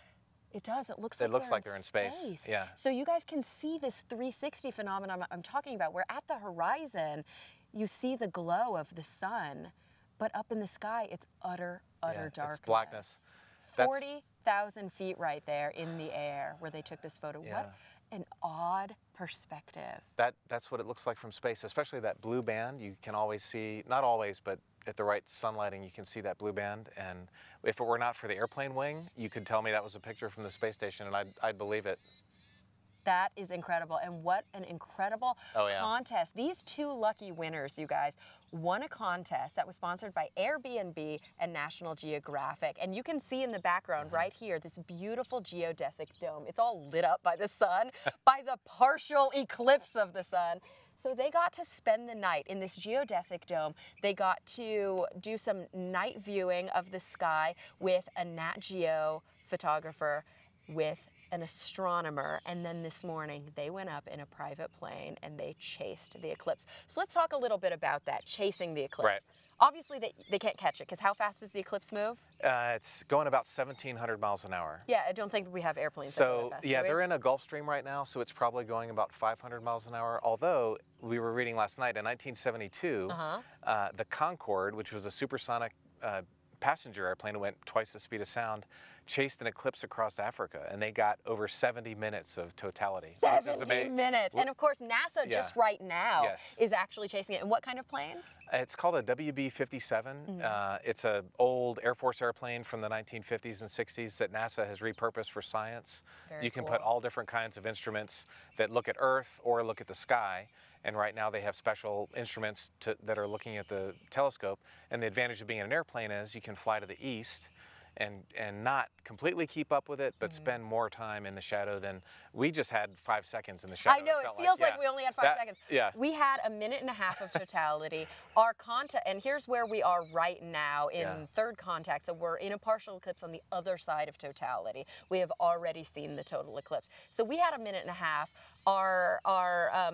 it does. It looks like they're in space. Yeah. So you guys can see this 360 phenomenon I'm talking about, where at the horizon, you see the glow of the sun, but up in the sky, it's utter darkness. It's blackness. 40,000 feet right there in the air where they took this photo. Yeah. What an odd perspective. That's what it looks like from space, especially that blue band. You can always see, not always, but at the right sunlighting, you can see that blue band. And if it were not for the airplane wing, you could tell me that was a picture from the space station, and I'd believe it. That is incredible. And what an incredible contest. These two lucky winners, you guys, won a contest that was sponsored by Airbnb and National Geographic. And you can see in the background right here, this beautiful geodesic dome. It's all lit up by the sun, by the partial eclipse of the sun. So they got to spend the night in this geodesic dome. They got to do some night viewing of the sky with a Nat Geo photographer, with an astronomer, and then this morning they went up in a private plane and they chased the eclipse. So let's talk a little bit about that, chasing the eclipse. Right. Obviously they can't catch it, because how fast does the eclipse move? It's going about 1,700 miles an hour. Yeah, I don't think we have airplanes that go So that fast, yeah, do we? they're in a Gulf Stream right now, so it's probably going about 500 miles an hour. Although we were reading last night, in 1972, the Concorde, which was a supersonic passenger airplane that went twice the speed of sound, chased an eclipse across Africa, and they got over 70 minutes of totality. 70 minutes. And of course, NASA just right now is actually chasing it. And what kind of planes? It's called a WB-57. It's an old Air Force airplane from the 1950s and 60s that NASA has repurposed for science. You can put all different kinds of instruments that look at Earth or look at the sky. And right now they have special instruments that are looking at the telescope. And the advantage of being in an airplane is you can fly to the east and not completely keep up with it, but spend more time in the shadow than we just had 5 seconds in the shadow. I know, it feels like we only had 5 seconds. Yeah. We had a minute and a half of totality. Our contact, and here's where we are right now in third contact. So we're in a partial eclipse on the other side of totality. We have already seen the total eclipse. So we had a minute and a half. Our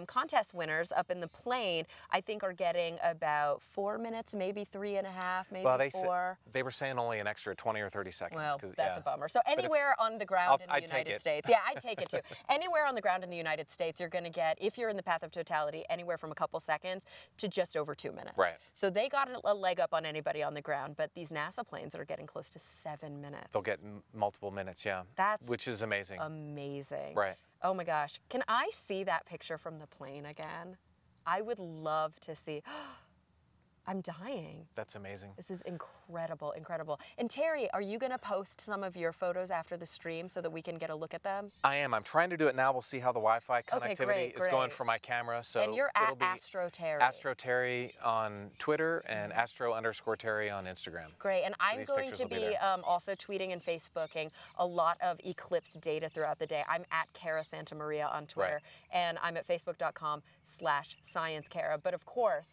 contest winners up in the plane, I think, are getting about 4 minutes, maybe 3.5, maybe 4. They were saying only an extra 20 or 30 seconds. Well, that's a bummer. So anywhere on the ground in the United States, yeah, I'd take it too. Anywhere on the ground in the United States, you're going to get, if you're in the path of totality, anywhere from a couple seconds to just over 2 minutes. Right. So they got a leg up on anybody on the ground, but these NASA planes that are getting close to 7 minutes. They'll get multiple minutes, which is amazing. Amazing. Right. Oh my gosh. Can I see that picture from the plane again? I would love to see. I'm dying. That's amazing. This is incredible, incredible. And Terry, are you going to post some of your photos after the stream so that we can get a look at them? I am. I'm trying to do it now. We'll see how the Wi-Fi connectivity is going for my camera. So and you're at Astro Terry. Astro Terry on Twitter and Astro_Terry on Instagram. Great. And I'm going to be also tweeting and Facebooking a lot of eclipse data throughout the day. I'm at Cara Santa Maria on Twitter, and I'm at facebook.com/ScienceCara. But of course,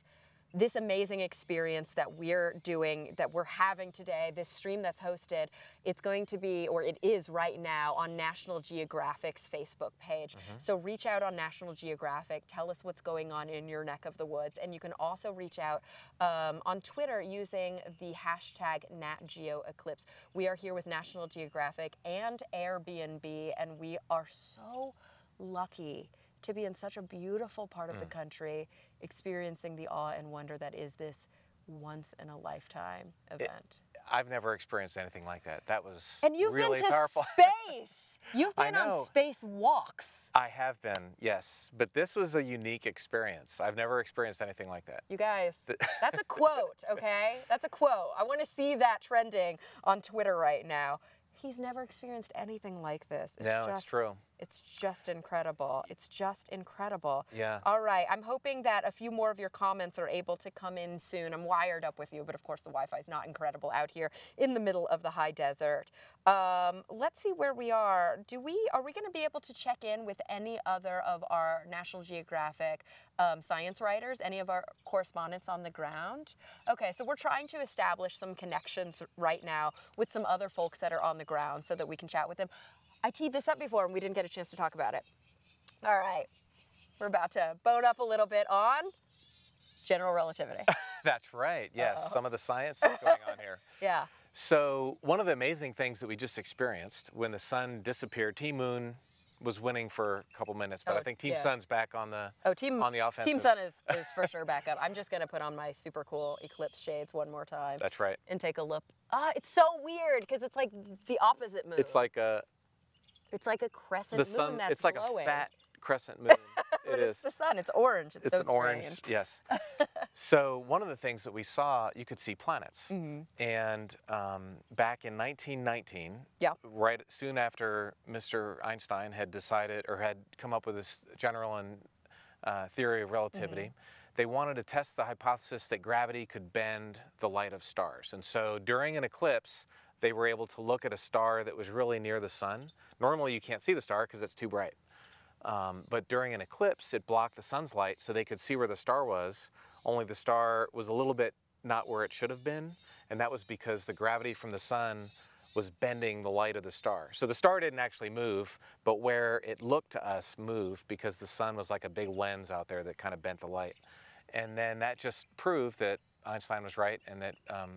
this amazing experience that we're doing, that we're having today, this stream that's hosted, it's going to be, or it is right now, on National Geographic's Facebook page. So reach out on National Geographic, tell us what's going on in your neck of the woods, and you can also reach out on Twitter using the hashtag #NatGeoEclipse. We are here with National Geographic and Airbnb, and we are so lucky to be in such a beautiful part of the country, experiencing the awe and wonder that is this once-in-a-lifetime event. I've never experienced anything like that. That was and you've really been to powerful. Space. You've been on space walks. I have been, yes. But this was a unique experience. I've never experienced anything like that. You guys, that's a quote, okay? That's a quote. I want to see that trending on Twitter right now. He's never experienced anything like this. It's true. It's just incredible. It's just incredible. Yeah. All right. I'm hoping that a few more of your comments are able to come in soon. I'm wired up with you, but of course the Wi-Fi is not incredible out here in the middle of the high desert. Let's see where we are. Are we going to be able to check in with any other of our National Geographic science writers, any of our correspondents on the ground? Okay, so we're trying to establish some connections right now with some other folks that are on the ground so that we can chat with them. I teed this up before and we didn't get a chance to talk about it. All right, we're about to bone up a little bit on general relativity. That's right, yes. Some of the science that's going on here. Yeah. So one of the amazing things that we just experienced when the sun disappeared, Team Moon was winning for a couple minutes, but I think Team Sun's back on the on the offensive. Team Sun is for sure back up. I'm just going to put on my super cool eclipse shades one more time. That's right. And take a look. It's so weird because it's like the opposite moon. It's like a crescent moon that's it's like glowing. a fat crescent moon But It it's is. the sun. It's orange. It's so an orange, strange. yes. So one of the things that we saw, you could see planets. And back in 1919, Yeah. right soon after Mr. Einstein had decided or had come up with this general and theory of relativity, they wanted to test the hypothesis that gravity could bend the light of stars. And so during an eclipse, they were able to look at a star that was really near the sun. Normally you can't see the star because it's too bright. But during an eclipse, it blocked the sun's light so they could see where the star was, only the star was a little bit not where it should have been, and that was because the gravity from the sun was bending the light of the star. So the star didn't actually move, but where it looked to us moved because the sun was like a big lens out there that kind of bent the light. And then that just proved that Einstein was right and that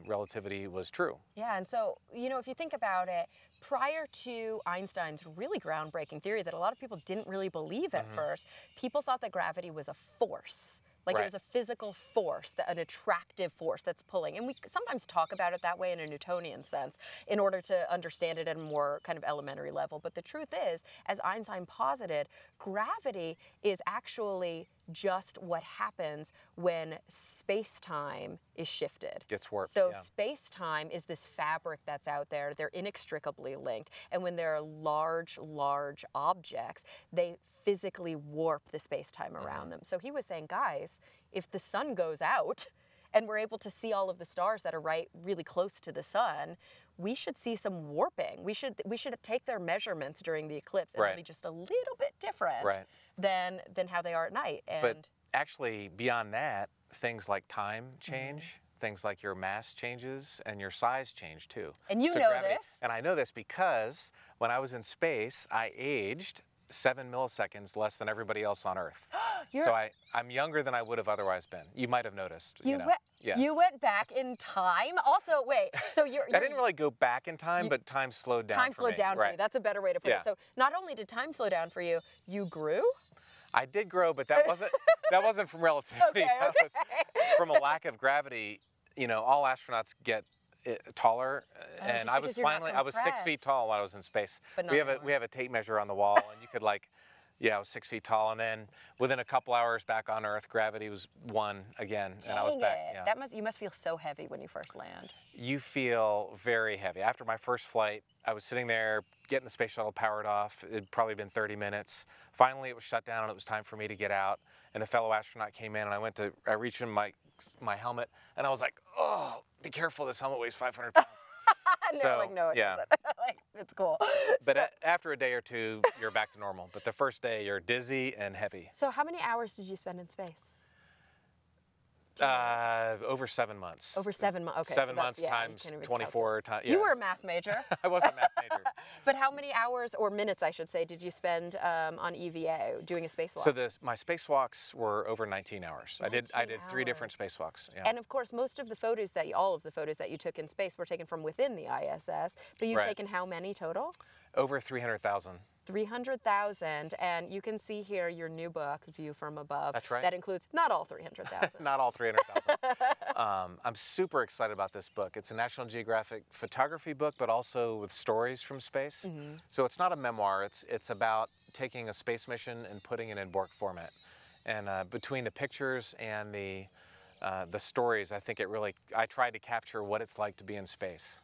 relativity was true. Yeah, and so, you know, if you think about it, prior to Einstein's really groundbreaking theory that a lot of people didn't really believe at first, people thought that gravity was a force. Like it was a physical force, an attractive force that's pulling. And we sometimes talk about it that way in a Newtonian sense in order to understand it at a more kind of elementary level. But the truth is, as Einstein posited, gravity is actually just what happens when space-time is shifted. Gets warped. So space-time is this fabric that's out there. They're inextricably linked. And when there are large, large objects, they physically warp the space-time around them. So he was saying, guys, if the sun goes out and we're able to see all of the stars that are really close to the sun, we should see some warping. We should take their measurements during the eclipse and it'll be just a little bit different than how they are at night. And but actually, beyond that, things like time change. Things like your mass changes and your size change too. And you know gravity, this. And I know this because when I was in space, I aged 7 milliseconds less than everybody else on Earth. So I'm younger than I would have otherwise been. You might have noticed. You went back in time? Also, wait, so you're I didn't really go back in time, but time slowed down for me. Time slowed down for you. That's a better way to put it. So not only did time slow down for you, you grew? I did grow, but that wasn't from relativity. That was from a lack of gravity. You know, all astronauts get taller, and I was 6 feet tall while I was in space. But we have a tape measure on the wall, and you could I was 6 feet tall, and then within a couple hours back on Earth, gravity was 1 again, and I was back. Yeah. You must feel so heavy when you first land. You feel very heavy. After my first flight, I was sitting there getting the space shuttle powered off. It'd probably been 30 minutes. Finally, it was shut down, and it was time for me to get out. And a fellow astronaut came in, and I reached in my helmet, and I was like, "Oh, be careful! This helmet weighs 500 pounds." And they're like, "No, it doesn't." Like, it's cool. But after a day or two, you're back to normal. But the first day, you're dizzy and heavy. So how many hours did you spend in space? Over 7 months. Over 7 months. Okay. 7 months times 24 times. You were a math major. I was a math major. But how many hours or minutes, I should say, did you spend on EVA doing a spacewalk? So my spacewalks were over 19 hours. I did 3 different spacewalks. Yeah. And of course, most of the photos all of the photos that you took in space were taken from within the ISS. But you've taken how many total? Over 300,000. 300,000, and you can see here your new book, View from Above. That's right. That includes not all 300,000. Not all 300,000. I'm super excited about this book. It's a National Geographic photography book, but also with stories from space. So it's not a memoir. It's about taking a space mission and putting it in book format. And between the pictures and the stories, I think I tried to capture what it's like to be in space.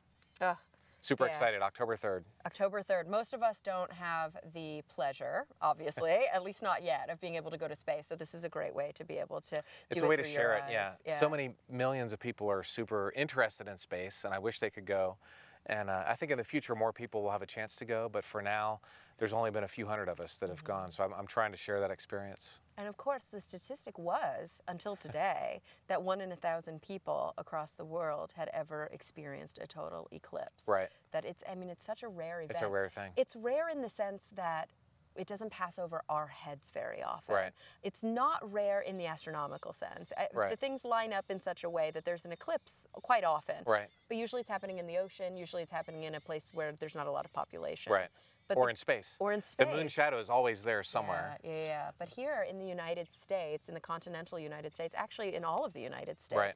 Super excited, October 3rd. October 3rd. Most of us don't have the pleasure, obviously, at least not yet, of being able to go to space. So this is a great way to be able to do it. It's a way to share it, yeah. So many millions of people are super interested in space, and I wish they could go. And I think in the future, more people will have a chance to go. But for now, there's only been a few hundred of us that have gone. So I'm trying to share that experience. And of course, the statistic was, until today, that 1 in 1,000 people across the world had ever experienced a total eclipse. Right. That it's such a rare event. It's a rare thing. It's rare in the sense that it doesn't pass over our heads very often. Right. It's not rare in the astronomical sense. Right. The things line up in such a way that there's an eclipse quite often. Right. But usually it's happening in the ocean. Usually it's happening in a place where there's not a lot of population. Right. But or in space. Or in space. The moon shadow is always there somewhere. Yeah. But here in the United States, in the continental United States, actually in all of the United States, right.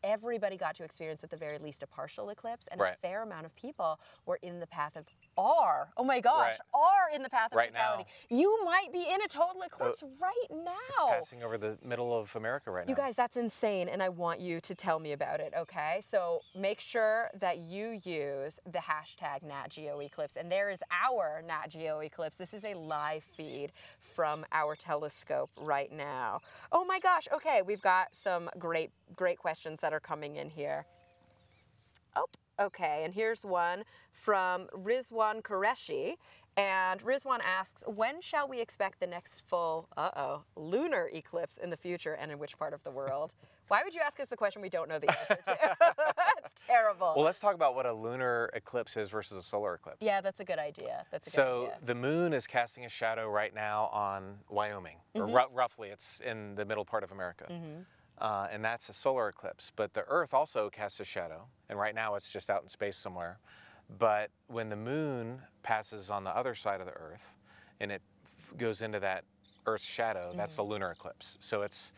everybody got to experience at the very least a partial eclipse, and Right. a fair amount of people were in the path of R. Oh my gosh, Right. R in the path of Right totality. now. You might be in a total eclipse right now. It's passing over the middle of America right now. You guys, that's insane, and I want you to tell me about it, okay? So make sure that you use the hashtag #NatGeoEclipse, and there is our Nat Geo Eclipse. This is a live feed from our telescope right now. Oh my gosh, okay, we've got some great questions that are coming in here. Oh, okay, and here's one from Rizwan Qureshi. And Rizwan asks, when shall we expect the next full, lunar eclipse in the future, and in which part of the world? Why would you ask us a question we don't know the answer to? That's terrible. Well, let's talk about what a lunar eclipse is versus a solar eclipse. Yeah, that's a good idea. That's a good So idea. the moon is casting a shadow right now on Wyoming, or roughly it's in the middle part of America. And that's a solar eclipse. But the Earth also casts a shadow, and right now it's just out in space somewhere. But when the moon passes on the other side of the Earth and it goes into that Earth's shadow, that's the lunar eclipse. So it's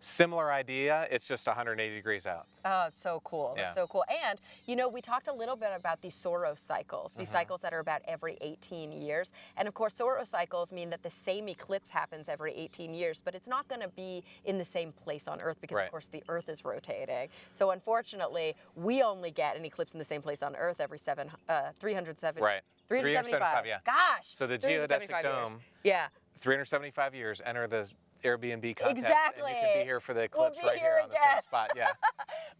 similar idea, it's just 180 degrees out. Oh, it's so cool. That's so cool. And, you know, we talked a little bit about these Soro cycles, these cycles that are about every 18 years. And of course, Soro cycles mean that the same eclipse happens every 18 years, but it's not going to be in the same place on Earth because, of course, the Earth is rotating. So unfortunately, we only get an eclipse in the same place on Earth every 370. Right. 375, yeah. Gosh. So the geodesic 375 years. dome, Yeah. 375 years, enter the Airbnb contest. Exactly. And you can be here for the eclipse We'll be right here on the again. same spot. Yeah.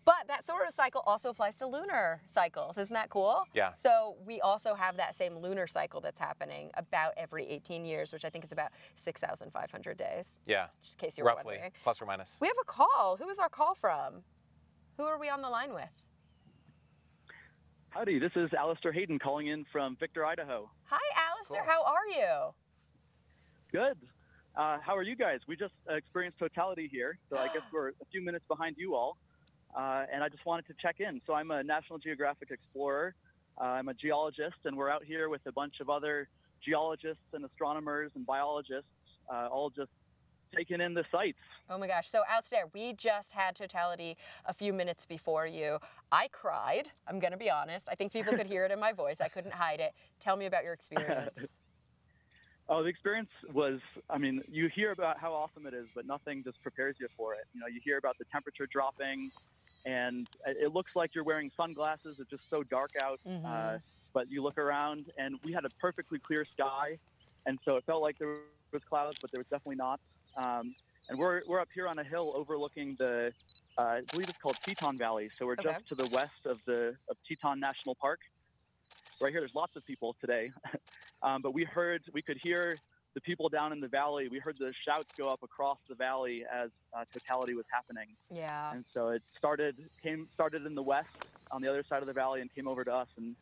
But that sort of cycle also applies to lunar cycles. Isn't that cool? Yeah. So we also have that same lunar cycle that's happening about every 18 years, which I think is about 6,500 days. Yeah. Just in case you're Roughly, wondering. plus or minus. We have a call. Who is our call from? Who are we on the line with? Howdy, this is Alistair Hayden calling in from Victor, Idaho. Hi, Alistair. Cool. How are you? Good. How are you guys? We just experienced totality here, so I guess we're a few minutes behind you all. And I just wanted to check in. So I'm a National Geographic explorer. I'm a geologist, and we're out here with a bunch of other geologists and astronomers and biologists, all just taking in the sights. Oh my gosh. So Alistair, we just had totality a few minutes before you. I cried. I'm going to be honest. I think people could hear it in my voice. I couldn't hide it. Tell me about your experience. Oh, the experience was, I mean, you hear about how awesome it is, but nothing just prepares you for it. You know, you hear about the temperature dropping, and it looks like you're wearing sunglasses. It's just so dark out. But you look around, and we had a perfectly clear sky, and so it felt like there was clouds, but there was definitely not. And we're up here on a hill overlooking the, I believe it's called Teton Valley. So we're just to the west of Teton National Park. Right here, there's lots of people today. But we could hear the people down in the valley. We heard the shouts go up across the valley as totality was happening. Yeah. And so it started in the west on the other side of the valley and came over to us. And,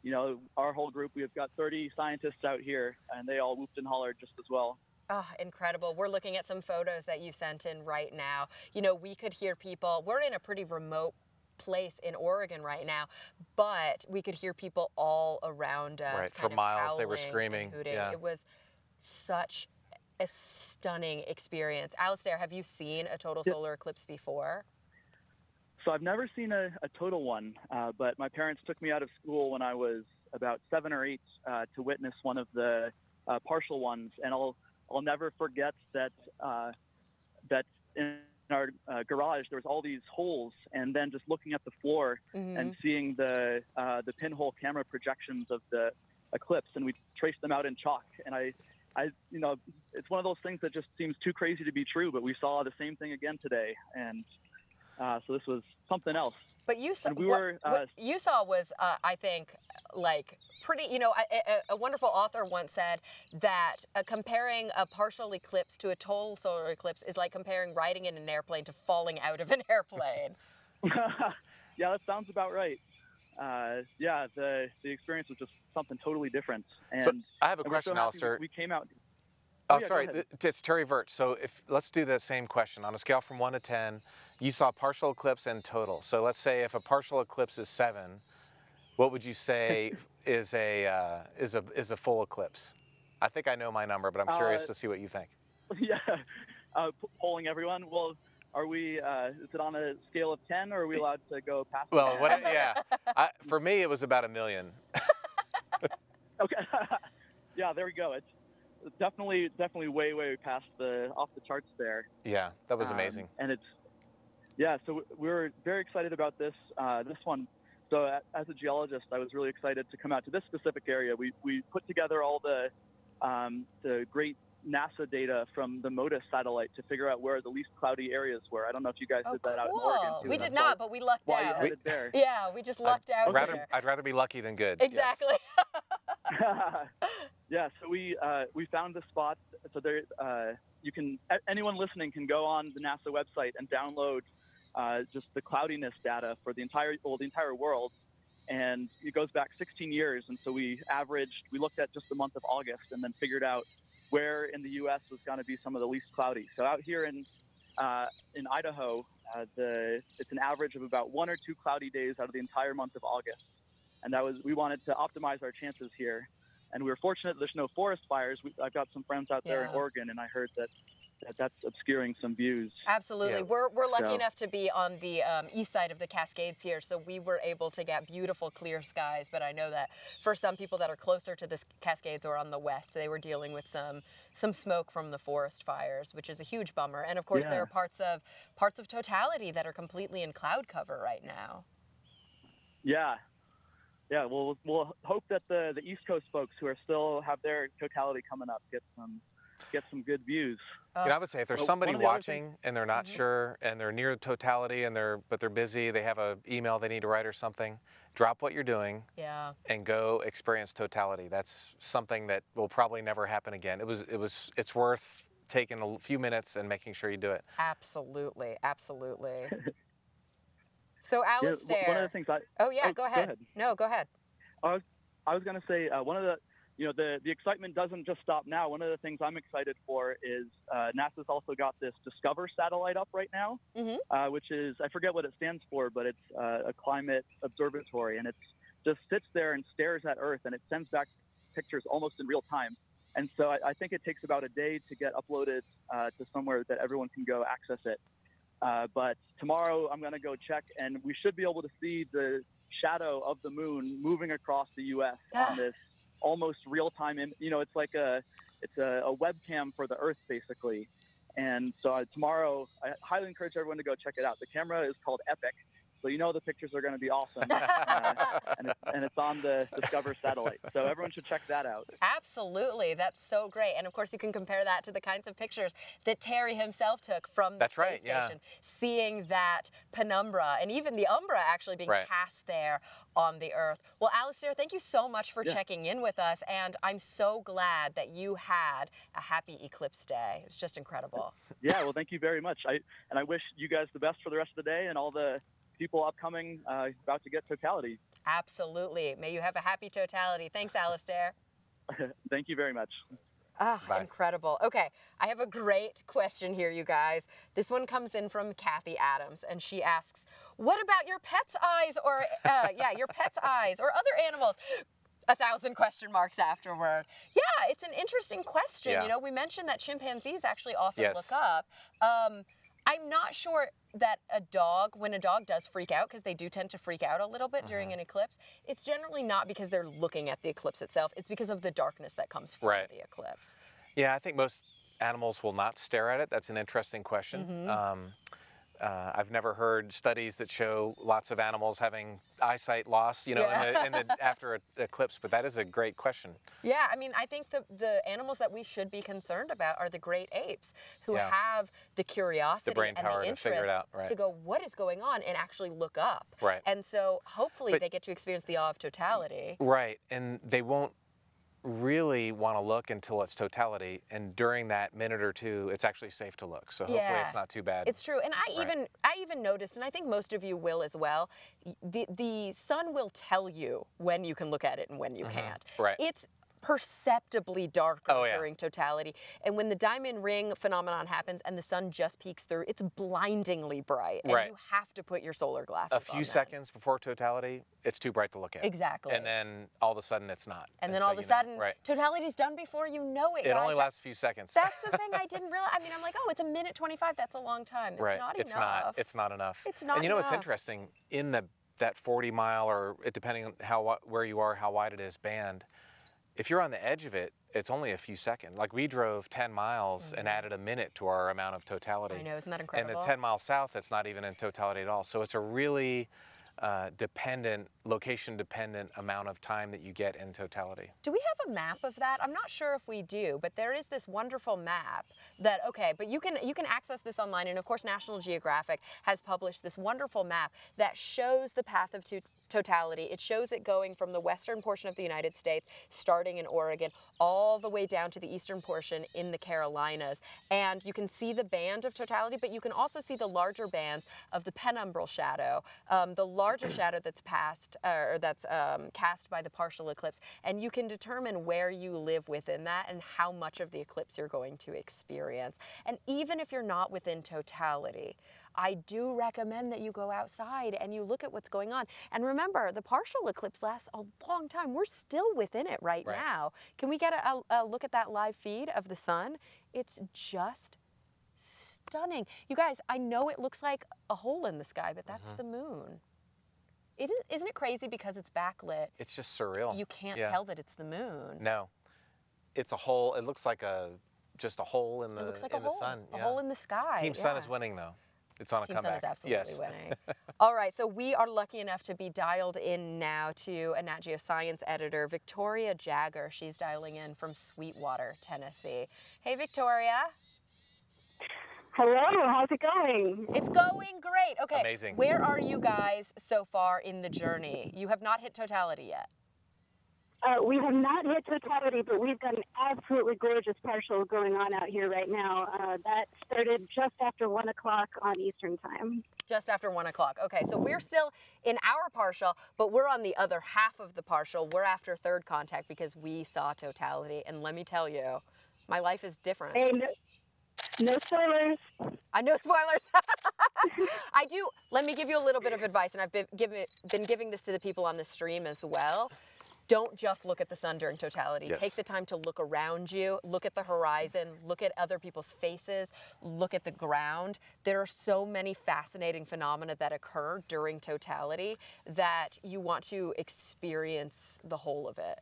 you know, our whole group, we've got 30 scientists out here, and they all whooped and hollered just as well. Oh, incredible. We're looking at some photos that you sent in right now. You know, we could hear people. We're in a pretty remote place in Oregon right now, but we could hear people all around us. Right, for miles they were screaming. Yeah. It was such a stunning experience. Alistair, have you seen a total solar eclipse before? So I've never seen a total one, but my parents took me out of school when I was about 7 or 8 to witness one of the partial ones, and I'll never forget that in our garage there was all these holes, and then just looking at the floor and seeing the pinhole camera projections of the eclipse, and we traced them out in chalk. And I you know, it's one of those things that just seems too crazy to be true, but we saw the same thing again today, and so this was something else. But you saw, what you saw was, I think, like pretty, you know, a wonderful author once said that comparing a partial eclipse to a total solar eclipse is like comparing riding in an airplane to falling out of an airplane. Yeah, that sounds about right. Yeah, the experience was just something totally different. And so I have a question, Alistair. We came out. Oh, yeah, sorry, it's Terry Vert. So let's do the same question. On a scale from 1 to 10, you saw partial eclipse and total. So let's say if a partial eclipse is 7, what would you say is a full eclipse? I think I know my number, but I'm curious to see what you think. Yeah, polling everyone. Well, Are we? Is it on a scale of 10, or are we allowed to go past? Well, yeah. For me, it was about 1 million. Okay. Yeah, there we go. It's definitely way past off the charts there. Yeah, that was amazing. And so we were very excited about this one. So as a geologist, I was really excited to come out to this specific area. We put together all the great NASA data from the MODIS satellite to figure out where the least cloudy areas were. I don't know if you guys did that out in Oregon too. We did not, but we lucked out. You headed there. Yeah, we just lucked out here. I'd rather be lucky than good. Exactly. Yes. Yeah, so we found the spot. So there, anyone listening can go on the NASA website and download just the cloudiness data for the entire world, and it goes back 16 years. And so we looked at just the month of August, and then figured out where in the U.S. was going to be some of the least cloudy. So out here in Idaho, it's an average of about 1 or 2 cloudy days out of the entire month of August, and we wanted to optimize our chances here. And we were fortunate there's no forest fires. I've got some friends out there in Oregon, and I heard that's obscuring some views. Absolutely. Yeah. We're lucky enough to be on the east side of the Cascades here, so we were able to get beautiful clear skies. But I know that for some people that are closer to the Cascades or on the west, they were dealing with some smoke from the forest fires, which is a huge bummer. And of course, there are parts of totality that are completely in cloud cover right now. Yeah. Yeah, we'll hope that the East Coast folks who are still have their totality coming up get some good views. I would say if there's somebody watching and they're not sure and they're near totality but they're busy, they have an email they need to write or something, drop what you're doing and go experience totality. That's something that will probably never happen again. It's worth taking a few minutes and making sure you do it. Absolutely, absolutely. So Alistair, one of the things go ahead. No, go ahead. I was going to say one of the excitement doesn't just stop now. One of the things I'm excited for is NASA's also got this Discover satellite up right now, which is, I forget what it stands for, but it's a climate observatory, and it just sits there and stares at Earth, and it sends back pictures almost in real time. And so I think it takes about a day to get uploaded to somewhere that everyone can go access it. But tomorrow I'm going to go check, and we should be able to see the shadow of the moon moving across the U.S. on this almost real-time. It's like a webcam for the Earth, basically. And so tomorrow, I highly encourage everyone to go check it out. The camera is called Epic, so the pictures are going to be awesome. And it's on the Discover satellite, so everyone should check that out. Absolutely, that's so great. And of course, you can compare that to the kinds of pictures that Terry himself took from the space station, seeing that penumbra and even the umbra actually being cast there on the Earth. Well, Alistair, thank you so much for checking in with us, and I'm so glad that you had a happy eclipse day. It was just incredible. Yeah, well, thank you very much. I wish you guys the best for the rest of the day and all the people upcoming about to get totality. Absolutely. May you have a happy totality. Thanks, Alistair. Thank you very much. Incredible. Okay, I have a great question here, you guys. This one comes in from Kathy Adams, and she asks, what about your pet's eyes or, your pet's eyes or other animals? 1,000 question marks afterward. Yeah, it's an interesting question. Yeah. We mentioned that chimpanzees actually often look up. I'm not sure that when a dog does freak out, because they do tend to freak out a little bit during an eclipse, it's generally not because they're looking at the eclipse itself. It's because of the darkness that comes from the eclipse. Yeah, I think most animals will not stare at it. That's an interesting question. I've never heard studies that show lots of animals having eyesight loss, after an eclipse, but that is a great question. Yeah, I mean, I think the animals that we should be concerned about are the great apes, who have the curiosity brain and power the to figure it interest out, to go, what is going on, and actually look up. Right. And so hopefully they get to experience the awe of totality. Right, and they won't really want to look until it's totality, and during that minute or two it's actually safe to look, so hopefully it's not too bad. It's true. And I even noticed, and I think most of you will as well, the sun will tell you when you can look at it and when you can't. Right. It's perceptibly darker Oh, yeah. during totality. And when the diamond ring phenomenon happens and the sun just peeks through, it's blindingly bright. And Right. you have to put your solar glasses A on few then. seconds before totality, it's too bright to look at. Exactly. And then all of a sudden it's not. And then so all of a you know, sudden, right. totality's done before you know it, It guys. only lasts a few seconds. That's the thing I didn't realize. I mean, I'm like, oh, it's a minute 25. That's a long time. It's right. not it's enough. not. It's not enough. It's not And you know what's enough. interesting? In that 40 mile, or depending on where you are, how wide it is, band, if you're on the edge of it, it's only a few seconds. Like we drove 10 miles and added a minute to our amount of totality. I know, isn't that And incredible? the 10 miles south, it's not even in totality at all. So it's a really location-dependent amount of time that you get in totality. Do we have a map of that? I'm not sure if we do, but there is this wonderful map that, okay, but you can access this online, and of course National Geographic has published this wonderful map that shows the path of totality. It shows it going from the western portion of the United States, starting in Oregon, all the way down to the eastern portion in the Carolinas. And you can see the band of totality, but you can also see the larger bands of the penumbral shadow, the larger shadow that's cast by the partial eclipse. And you can determine where you live within that and how much of the eclipse you're going to experience. And even if you're not within totality, I do recommend that you go outside and you look at what's going on. And remember, the partial eclipse lasts a long time. We're still within it right now. Can we get a look at that live feed of the sun? It's just stunning. You guys, I know it looks like a hole in the sky, but that's the moon. Isn't it crazy because it's backlit? It's just surreal. You can't tell that it's the moon. No. It's a hole. It looks like just a hole in the, It looks like in a hole, the sun. a hole in the sky. Team Sun is winning, though. It's on a Team comeback. Sun is absolutely yes. winning. All right, so we are lucky enough to be dialed in now to a Nat Geo Science editor, Victoria Jagger. She's dialing in from Sweetwater, Tennessee. Hey, Victoria. Hello, how's it going? It's going great. Okay, amazing. Where are you guys so far in the journey? You have not hit totality yet. We have not hit totality, but we've got an absolutely gorgeous partial going on out here right now. That started just after 1 o'clock on Eastern time. Just after 1 o'clock. Okay, so we're still in our partial, but we're on the other half of the partial. We're after third contact because we saw totality. And let me tell you, my life is different. Hey, no spoilers. I know spoilers. I do. Let me give you a little bit of advice, and I've been giving this to the people on the stream as well. Don't just look at the sun during totality. Yes. Take the time to look around you, look at the horizon, look at other people's faces, look at the ground. There are so many fascinating phenomena that occur during totality that you want to experience the whole of it.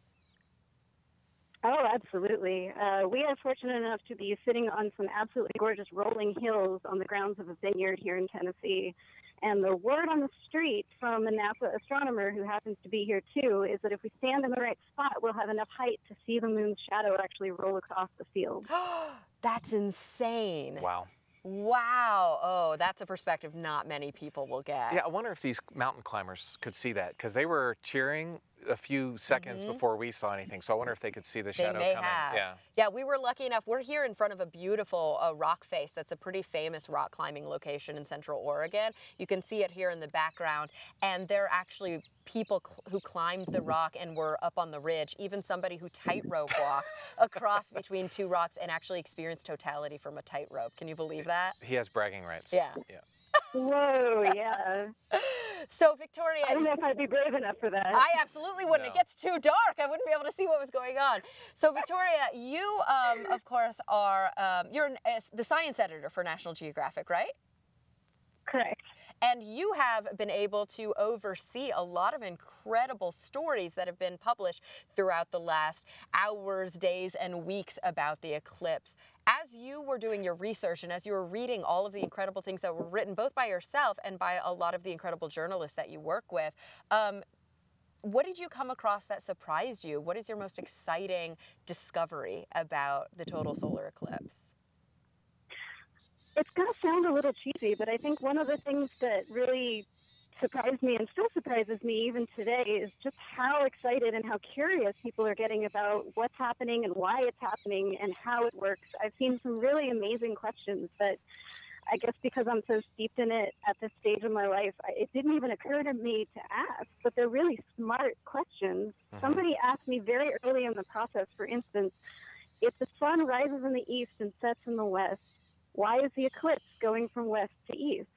Oh, absolutely. We are fortunate enough to be sitting on some absolutely gorgeous rolling hills on the grounds of a vineyard here in Tennessee. And the word on the street from a NASA astronomer who happens to be here too is that if we stand in the right spot, we'll have enough height to see the moon's shadow actually roll across the field. That's insane. Wow. Wow. Oh, that's a perspective not many people will get. Yeah, I wonder if these mountain climbers could see that, because they were cheering a few seconds before we saw anything. So I wonder if they could see the shadow They may coming. have. Yeah. Yeah, we were lucky enough. We're here in front of a beautiful rock face that's a pretty famous rock climbing location in Central Oregon. You can see it here in the background. And there are actually people who climbed the rock and were up on the ridge, even somebody who tightrope walked across between two rocks and actually experienced totality from a tightrope. Can you believe that? He has bragging rights. Yeah. Yeah. Whoa, yeah. So, Victoria, I don't know if I'd be brave enough for that. I absolutely wouldn't. No. It gets too dark. I wouldn't be able to see what was going on. So, Victoria, you, of course, are you're the science editor for National Geographic, right? Correct. And you have been able to oversee a lot of incredible stories that have been published throughout the last hours, days, and weeks about the eclipse. As you were doing your research and as you were reading all of the incredible things that were written both by yourself and by a lot of the incredible journalists that you work with, what did you come across that surprised you? What is your most exciting discovery about the total solar eclipse? It's going to sound a little cheesy, but I think one of the things that really surprised me and still surprises me even today is just how excited and how curious people are getting about what's happening and why it's happening and how it works. I've seen some really amazing questions that I guess because I'm so steeped in it at this stage of my life, it didn't even occur to me to ask, but they're really smart questions. Somebody asked me very early in the process, for instance, if the sun rises in the east and sets in the west, why is the eclipse going from west to east?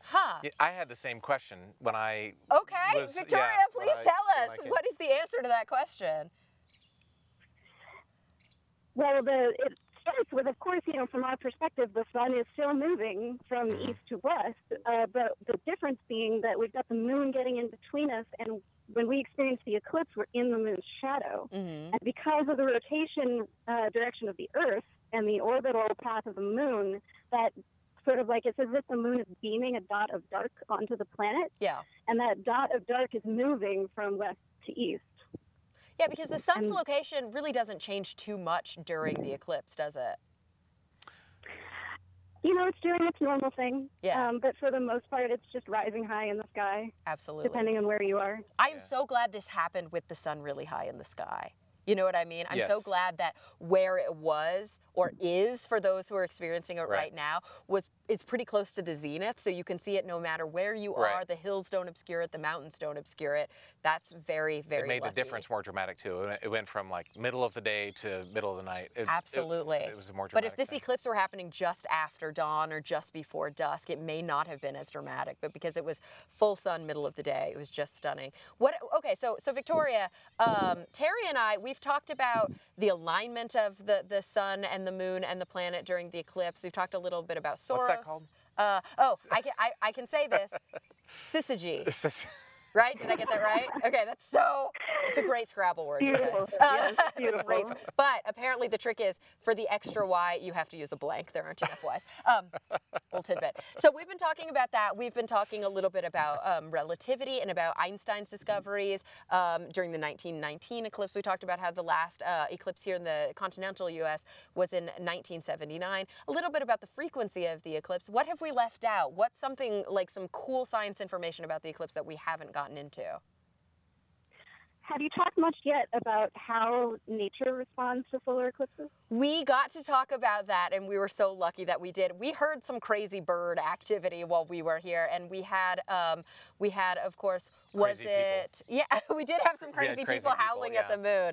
Huh. Yeah, I had the same question when I Okay, was, Victoria, yeah, please tell us. when I What is the answer to that question? Well, it starts with, of course, from our perspective, the sun is still moving from east to west, but the difference being that we've got the moon getting in between us, and when we experience the eclipse, we're in the moon's shadow. And because of the rotation direction of the Earth and the orbital path of the moon, that sort of like, it's as if the moon is beaming a dot of dark onto the planet. Yeah. And that dot of dark is moving from west to east. Yeah, because the sun's location really doesn't change too much during the eclipse, does it? It's doing its normal thing. Yeah. But for the most part, it's just rising high in the sky. Absolutely. Depending on where you are. I am so glad this happened with the sun really high in the sky. You know what I mean? I'm so glad that where it was, or is for those who are experiencing it right now, is pretty close to the zenith, so you can see it no matter where you are. The hills don't obscure it, the mountains don't obscure it. That's very, very It made lucky. the difference more dramatic too. It went from like middle of the day to middle of the night. Absolutely. It was a more dramatic But if this thing. eclipse were happening just after dawn or just before dusk, it may not have been as dramatic. But because it was full sun, middle of the day, it was just stunning. Okay, so Victoria, Terry and I, we've talked about the alignment of the sun and the moon and the planet during the eclipse. We've talked a little bit about Soro. What's that called? I can say this. Syzygy. Right? Did I get that right? Okay, it's a great Scrabble word. Beautiful. Yes, beautiful. It's a great, but apparently the trick is, for the extra Y, you have to use a blank. There aren't enough Ys. Little tidbit. So we've been talking about that. We've been talking a little bit about relativity and about Einstein's discoveries during the 1919 eclipse. We talked about how the last eclipse here in the continental U.S. was in 1979. A little bit about the frequency of the eclipse. What have we left out? What's something like some cool science information about the eclipse that we haven't gotten into? Have you talked much yet about how nature responds to solar eclipses? We got to talk about that, and we were so lucky that we did. We heard some crazy bird activity while we were here, and we had, of course, Crazy yeah, we did have some crazy people howling at the moon.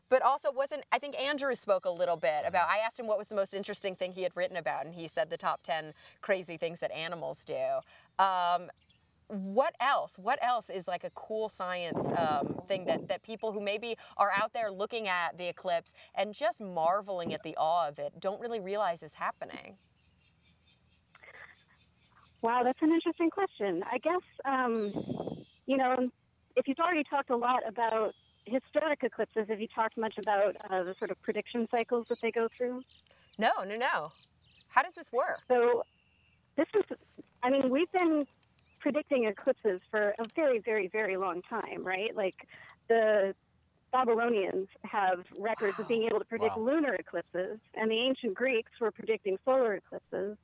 But also I think Andrew spoke a little bit about, I asked him what was the most interesting thing he had written about, and he said the top 10 crazy things that animals do. What else? What else is like a cool science thing that people who maybe are out there looking at the eclipse and just marveling at the awe of it don't really realize is happening? Wow, that's an interesting question. I guess, if you've already talked a lot about historic eclipses, have you talked much about the sort of prediction cycles that they go through? No. How does this work? So we've been predicting eclipses for a very, very, very long time, right? Like the Babylonians have records of being able to predict lunar eclipses, and the ancient Greeks were predicting solar eclipses.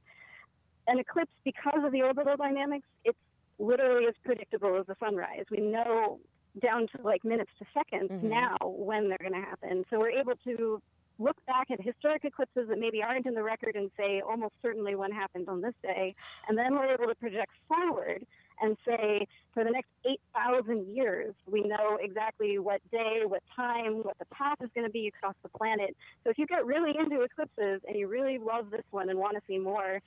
An eclipse, because of the orbital dynamics, it's literally as predictable as the sunrise. We know down to like minutes to seconds now when they're going to happen. So we're able to look back at historic eclipses that maybe aren't in the record and say almost certainly one happened on this day. And then we're able to project forward and say for the next 8,000 years, we know exactly what day, what time, what the path is going to be across the planet. So if you get really into eclipses and you really love this one and want to see more,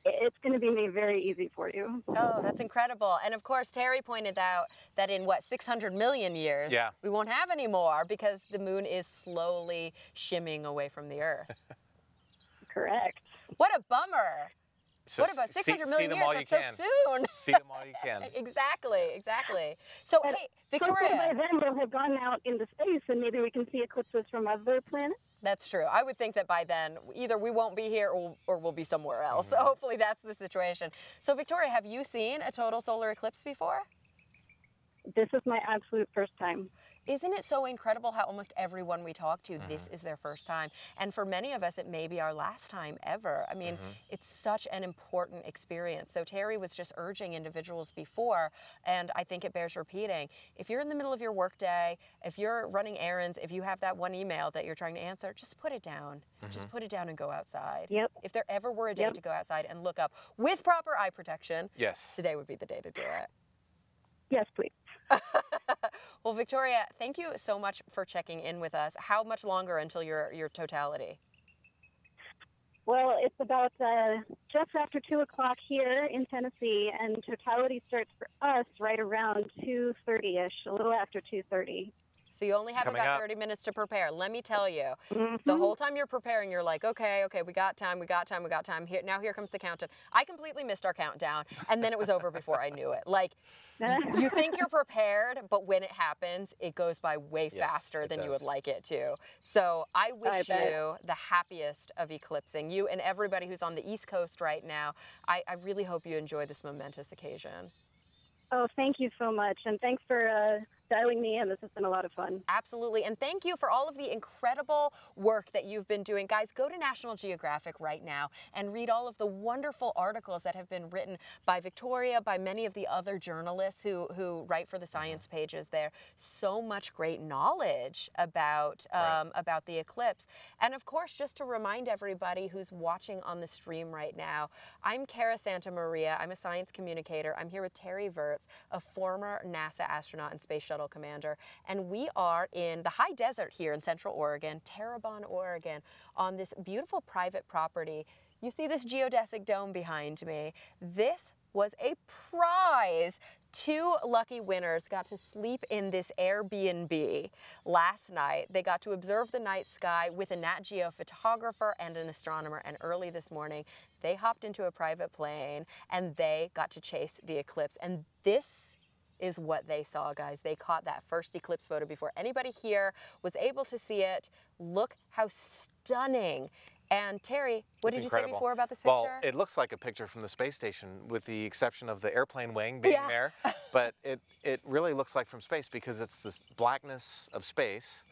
it's going to be made very easy for you. Oh, that's incredible. And of course, Terry pointed out that in 600 million years, we won't have any more because the moon is slowly shimming away from the Earth. Correct. What a bummer. So what about 600 million years? That's so soon. See them all you can. Exactly. So, hey, Victoria. By then, we'll have gone out into space, and maybe we can see eclipses from other planets. That's true. I would think that by then, either we won't be here or we'll be somewhere else. So hopefully that's the situation. So, Victoria, have you seen a total solar eclipse before? This is my absolute first time. isn't it so incredible how almost everyone we talk to, this is their first time? And for many of us, it may be our last time ever. I mean, it's such an important experience. So Terry was just urging individuals before, and I think it bears repeating. If you're in the middle of your workday, if you're running errands, if you have that one email that you're trying to answer, just put it down. Just put it down and go outside. Yep. If there ever were a day to go outside and look up with proper eye protection, Yes. today would be the day to do it. Yes, please. Well, Victoria, thank you so much for checking in with us. How much longer until your totality? Well, it's about just after 2 o'clock here in Tennessee, and totality starts for us right around 2:30ish, a little after 2:30. So you only have about 30 minutes to prepare. Let me tell you, the whole time you're preparing, you're like, okay, we got time. Here, now here comes the countdown. I completely missed our countdown, and then it was over before I knew it. Like, you think you're prepared, but when it happens, it goes by way faster than you would like it to. So I wish you the happiest of eclipsing. You and everybody who's on the East Coast right now, I really hope you enjoy this momentous occasion. Oh, thank you so much, and thanks for dialing me in. This has been a lot of fun. Absolutely, and thank you for all of the incredible work that you've been doing. Guys, go to National Geographic right now and read all of the wonderful articles that have been written by Victoria, by many of the other journalists who write for the science pages there. So much great knowledge about about the eclipse. And of course, just to remind everybody who's watching on the stream right now, I'm Cara Santa Maria. I'm a science communicator. I'm here with Terry Virts, a former NASA astronaut and space shuttle commander, and we are in the high desert here in Central Oregon, Terrebonne, Oregon, on this beautiful private property. You see this geodesic dome behind me. This was a prize. 2 lucky winners got to sleep in this Airbnb last night. They got to observe the night sky with a Nat Geo photographer and an astronomer, and early this morning they hopped into a private plane and they got to chase the eclipse. And this is what they saw, guys. They caught that first eclipse photo before anybody here was able to see it. Look how stunning. And Terry, what did you say before about this picture? Well, it looks like a picture from the space station with the exception of the airplane wing being there. But it really looks like from space because it's this blackness of space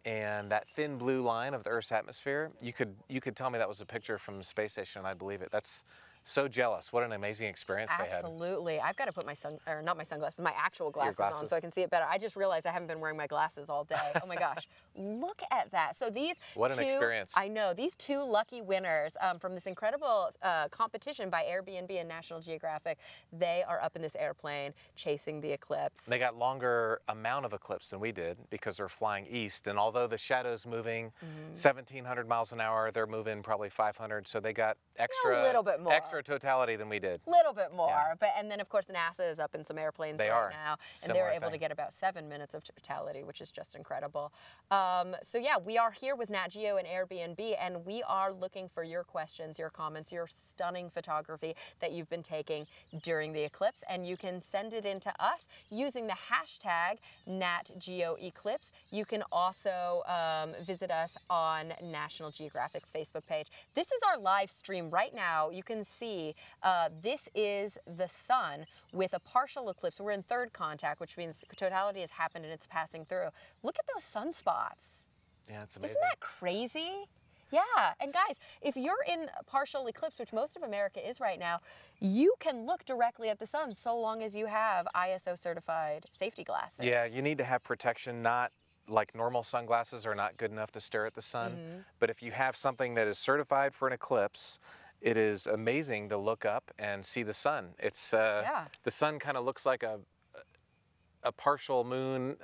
and that thin blue line of the Earth's atmosphere. You could tell me that was a picture from the space station and I'd believe it. That's so jealous. What an amazing experience they had. Absolutely. I've got to put my not my sunglasses, my actual glasses on so I can see it better. I just realized I haven't been wearing my glasses all day. Oh my gosh. Look at that. So these What an experience. I know. These 2 lucky winners from this incredible competition by Airbnb and National Geographic, they are up in this airplane chasing the eclipse. They got longer amount of eclipse than we did because they're flying east. And although the shadow's moving 1,700 miles an hour, they're moving probably 500. So they got extra, a little bit more. Extra totality than we did. Little bit more, and then of course NASA is up in some airplanes right now, and they're able to get about 7 minutes of totality, which is just incredible. So yeah, we are here with Nat Geo and Airbnb, and we are looking for your questions, your comments, your stunning photography that you've been taking during the eclipse, and you can send it in to us using the hashtag NatGeoEclipse. You can also visit us on National Geographic's Facebook page. This is our live stream right now. You can see this is the sun with a partial eclipse. We're in third contact, which means totality has happened and it's passing through. Look at those sunspots. Yeah, it's amazing. Isn't that crazy? Yeah, and guys, if you're in partial eclipse, which most of America is right now, you can look directly at the sun so long as you have ISO certified safety glasses. Yeah, you need to have protection, not like normal sunglasses are not good enough to stare at the sun. But if you have something that is certified for an eclipse, it is amazing to look up and see the sun. It's the sun kind of looks like a partial moon.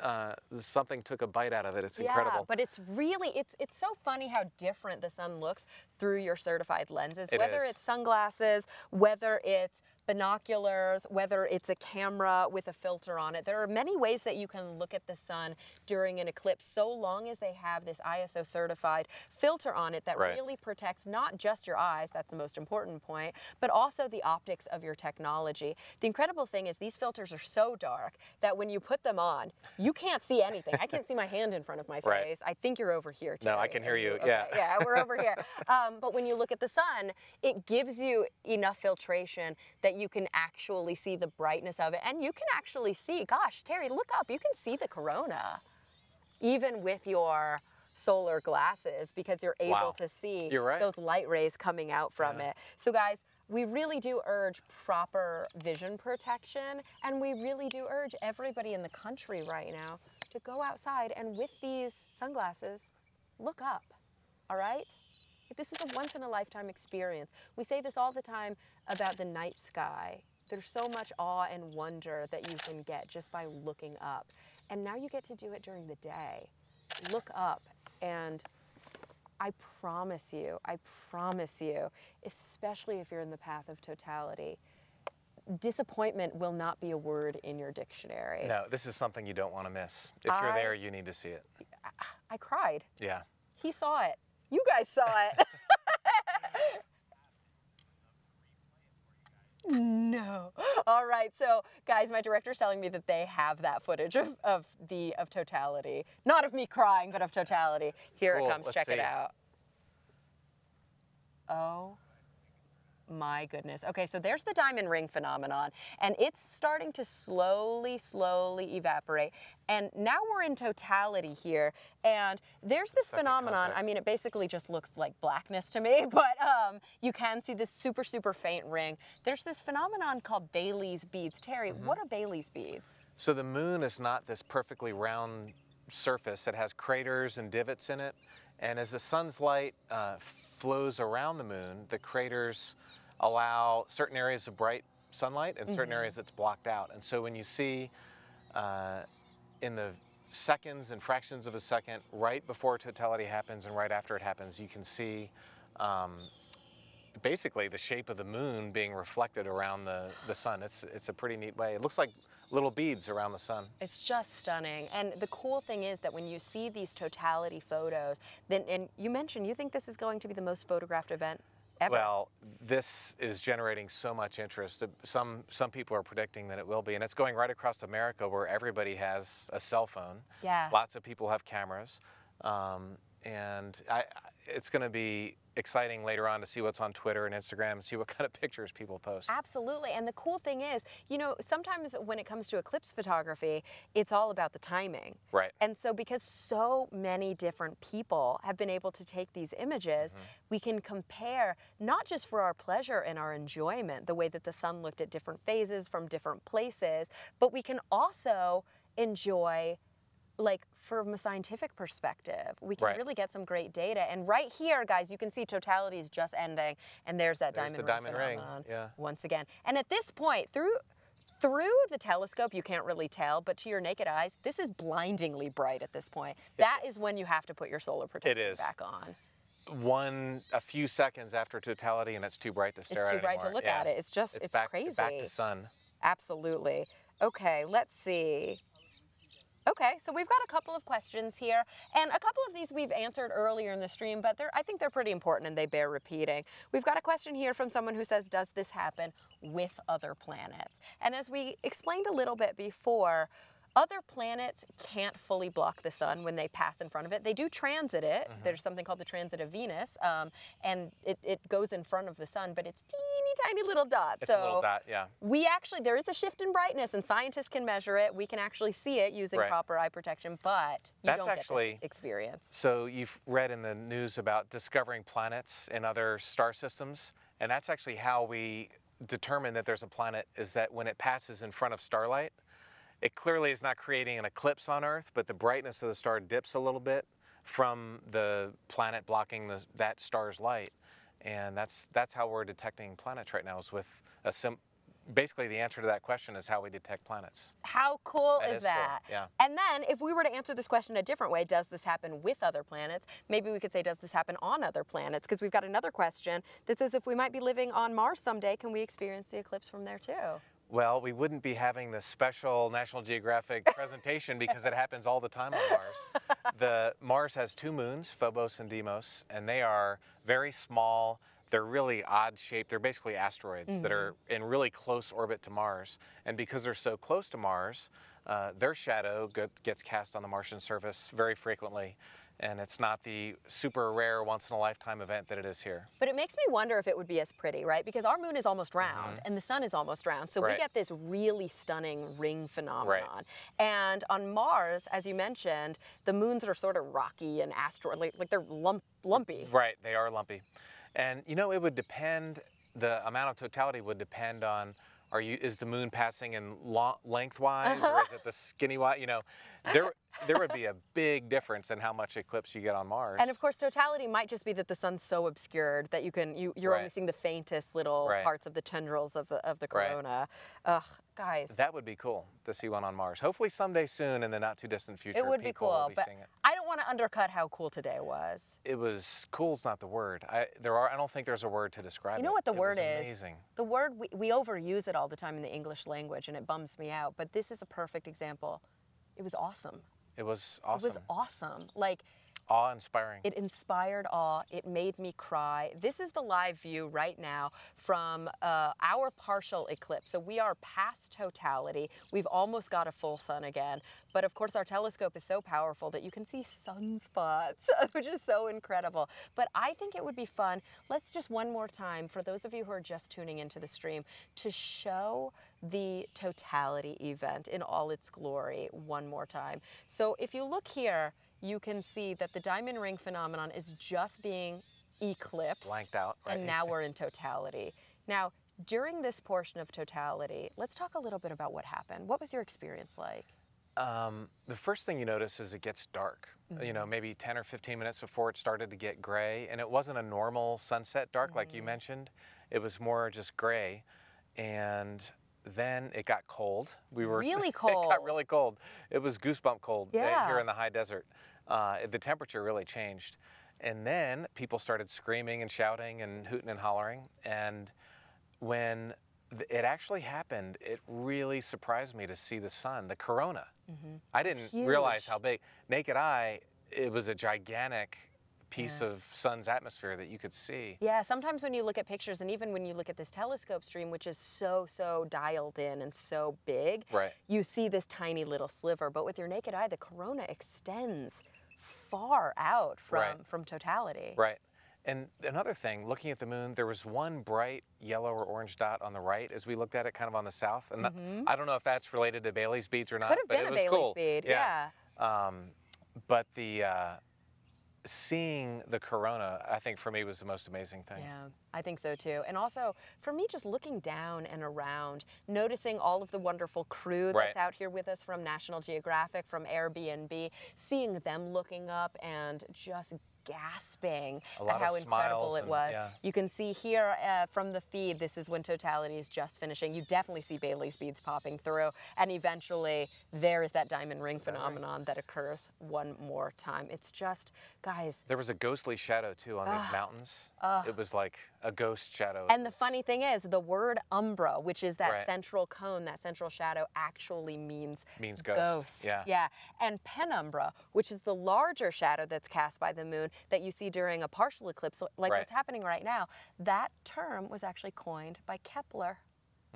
Something took a bite out of it. It's incredible. But it's really it's so funny how different the sun looks through your certified lenses. Whether it's sunglasses, whether it's binoculars, whether it's a camera with a filter on it. There are many ways that you can look at the sun during an eclipse, so long as they have this ISO certified filter on it that really protects not just your eyes, that's the most important point, but also the optics of your technology. The incredible thing is these filters are so dark that when you put them on, you can't see anything. I can't see my hand in front of my face. I think you're over here, Terry. No, I can hear you. Okay. Yeah, we're over here. But when you look at the sun, it gives you enough filtration that you can actually see the brightness of it. And you can actually see, gosh, Terry, look up. You can see the corona. even with your solar glasses, because you're able to see those light rays coming out from it. So guys, we really do urge proper vision protection, and we really do urge everybody in the country right now to go outside and with these sunglasses, look up, all right? This is a once-in-a-lifetime experience. We say this all the time about the night sky. There's so much awe and wonder that you can get just by looking up. And now you get to do it during the day. Look up, and I promise you, especially if you're in the path of totality, disappointment will not be a word in your dictionary. No, this is something you don't want to miss. If you're there, you need to see it. I cried. Yeah. He saw it. You guys saw it. No. All right. So, guys, my director's telling me that they have that footage of totality. Not of me crying, but of totality. Here it comes. Check it out. Oh my goodness. Okay, so there's the diamond ring phenomenon, and it's starting to slowly evaporate. And now we're in totality here, and there's this phenomenon. I mean, it basically just looks like blackness to me, but you can see this super faint ring. There's this phenomenon called Bailys Beads. Terry, what are Bailys Beads? So the moon is not this perfectly round surface. It has craters and divots in it, and as the sun's light flows around the moon, the craters allow certain areas of bright sunlight and certain areas that's blocked out. And so when you see in the seconds and fractions of a second, right before totality happens and right after it happens, you can see basically the shape of the moon being reflected around the sun. It's a pretty neat way. It looks like little beads around the sun. It's just stunning. And the cool thing is that when you see these totality photos, then, and you mentioned you think this is going to be the most photographed event ever. Well, this is generating so much interest. Some people are predicting that it will be, and it's going right across America where everybody has a cell phone. Yeah. Lots of people have cameras, and it's going to be exciting later on to see what's on Twitter and Instagram and see what kind of pictures people post. Absolutely. And the cool thing is, you know, sometimes when it comes to eclipse photography, it's all about the timing. Right. And so because so many different people have been able to take these images, we can compare, not just for our pleasure and our enjoyment, the way that the sun looked at different phases from different places, but we can also enjoy, like, from a scientific perspective, we can really get some great data. And right here, guys, you can see totality is just ending, and there's that diamond ring phenomenon once again. And at this point, through the telescope, you can't really tell, but to your naked eyes, this is blindingly bright at this point. That is when you have to put your solar protection back on. A few seconds after totality, and it's too bright to stare at it anymore. It's too bright to look at it. It's just, it's crazy. Back to sun. Absolutely. Okay, let's see. Okay, so we've got a couple of questions here, and a couple of these we've answered earlier in the stream, but I think they're pretty important and they bear repeating. We've got a question here from someone who says, does this happen with other planets? And as we explained a little bit before, other planets can't fully block the sun when they pass in front of it. They do transit it. There's something called the transit of Venus, and it goes in front of the sun, but it's teeny tiny little dots. It's a little dot, yeah. We actually, there is a shift in brightness, and scientists can measure it. We can actually see it using proper eye protection, but you don't get this experience. So you've read in the news about discovering planets in other star systems, and that's actually how we determine that there's a planet, is that when it passes in front of starlight, it clearly is not creating an eclipse on Earth, but the brightness of the star dips a little bit from the planet blocking that star's light. And that's how we're detecting planets right now, is with basically the answer to that question is how we detect planets. How cool is that? Cool. Yeah. And then if we were to answer this question a different way, does this happen with other planets? Maybe we could say, does this happen on other planets? Because we've got another question that says, if we might be living on Mars someday, can we experience the eclipse from there too? Well, we wouldn't be having this special National Geographic presentation because it happens all the time on Mars. Mars has two moons, Phobos and Deimos, and they are very small. They're really odd shaped. They're basically asteroids that are in really close orbit to Mars. And because they're so close to Mars, their shadow gets cast on the Martian surface very frequently. and it's not the super rare once-in-a-lifetime event that it is here. But it makes me wonder if it would be as pretty, right? Because our moon is almost round and the sun is almost round. So we Right. get this really stunning ring phenomenon. And on Mars, as you mentioned, the moons are sort of rocky and like they're lumpy. Right, they are lumpy. And you know, it would depend, the amount of totality would depend on, is the moon passing in lengthwise or is it the skinny wise? You know, there would be a big difference in how much eclipse you get on Mars. And of course, totality might just be that the sun's so obscured that you're only seeing the faintest little parts of the tendrils of the corona. Ugh, guys. That would be cool to see one on Mars. Hopefully someday soon in the not too distant future. It would be people cool, will be but seeing it. I don't want to undercut how cool today was. It was, cool's not the word. I don't think there's a word to describe it. You know what the word was is? Amazing. The word, we overuse it all the time in the English language and it bums me out, but this is a perfect example. It was awesome. It was awesome. It was awesome. Like, awe-inspiring. it inspired awe. It made me cry. This is the live view right now from our partial eclipse. So we are past totality. We've almost got a full sun again. But of course, our telescope is so powerful that you can see sunspots, which is so incredible. But I think it would be fun. Let's just one more time, for those of you who are just tuning into the stream, to show the totality event in all its glory one more time. So if you look here, you can see that the diamond ring phenomenon is just being eclipsed. Blanked out, right. And now we're in totality. Now, during this portion of totality, let's talk a little bit about what happened. What was your experience like? The first thing you notice is it gets dark. You know, maybe 10 or 15 minutes before it started to get gray. And it wasn't a normal sunset dark like you mentioned. It was more just gray. And then it got cold. Really cold. It got really cold. It was goosebump cold Yeah. here in the high desert. The temperature really changed. And then people started screaming and shouting and hooting and hollering. And when it actually happened, it really surprised me to see the sun, the corona. I didn't realize how big. Naked eye, it was a gigantic piece of sun's atmosphere that you could see. Yeah, sometimes when you look at pictures, and even when you look at this telescope stream, which is so dialed in and so big, you see this tiny little sliver. But with your naked eye, the corona extends far out from totality. Right. And another thing, looking at the moon, there was one bright yellow or orange dot on the right as we looked at it, kind of on the south. And I don't know if that's related to Bailys Beads or not, Could have but been it a was Bailys cool. bead, yeah. But the seeing the corona, I think for me was the most amazing thing. Yeah, I think so too. And also, for me, just looking down and around, noticing all of the wonderful crew that's out here with us from National Geographic, from Airbnb, seeing them looking up and just gasping at how incredible it was. You can see here from the feed, this is when totality is just finishing. You definitely see Bailys Beads popping through, and eventually there is that diamond ring phenomenon that occurs one more time. It's just, guys. There was a ghostly shadow too on these mountains. It was like a ghost shadow. And the funny thing is, the word umbra, which is that central cone, that central shadow, actually means ghost. Yeah. And penumbra, which is the larger shadow that's cast by the moon that you see during a partial eclipse, like what's happening right now, that term was actually coined by Kepler.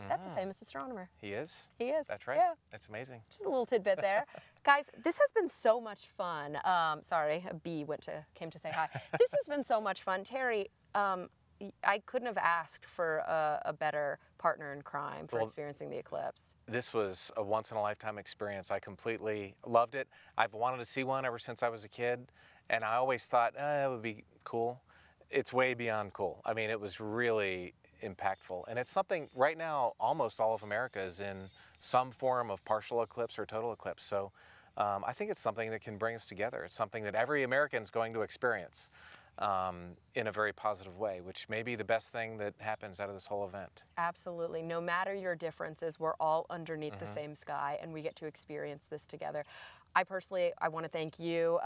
That's a famous astronomer. He is? He is. That's right. Yeah. That's amazing. Just a little tidbit there. Guys, this has been so much fun. Sorry, a bee came to say hi. This has been so much fun. Terry, I couldn't have asked for a better partner in crime for experiencing the eclipse. This was a once-in-a-lifetime experience. I completely loved it. I've wanted to see one ever since I was a kid, and I always thought, it would be cool. It's way beyond cool. I mean, it was really impactful. And it's something, right now, almost all of America is in some form of partial eclipse or total eclipse. So I think it's something that can bring us together. It's something that every American is going to experience in a very positive way, which may be the best thing that happens out of this whole event. Absolutely. No matter your differences, we're all underneath the same sky, and we get to experience this together. I want to thank you,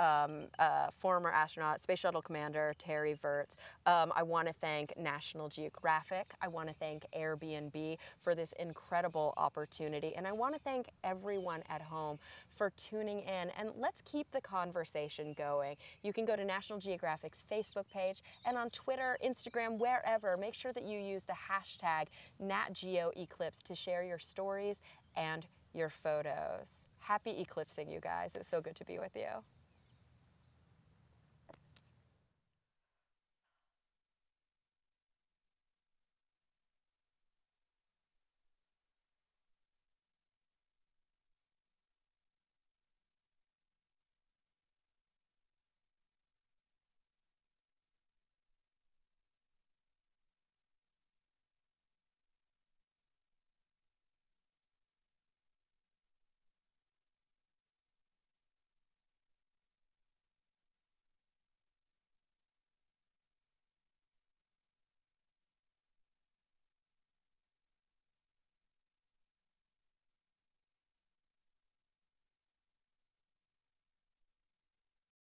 former astronaut, Space Shuttle Commander Terry Virts. I want to thank National Geographic. I want to thank Airbnb for this incredible opportunity. And I want to thank everyone at home for tuning in. And let's keep the conversation going. You can go to National Geographic's Facebook page, and on Twitter, Instagram, wherever. Make sure that you use the hashtag #NatGeoEclipse to share your stories and your photos. Happy eclipsing, you guys. It was so good to be with you.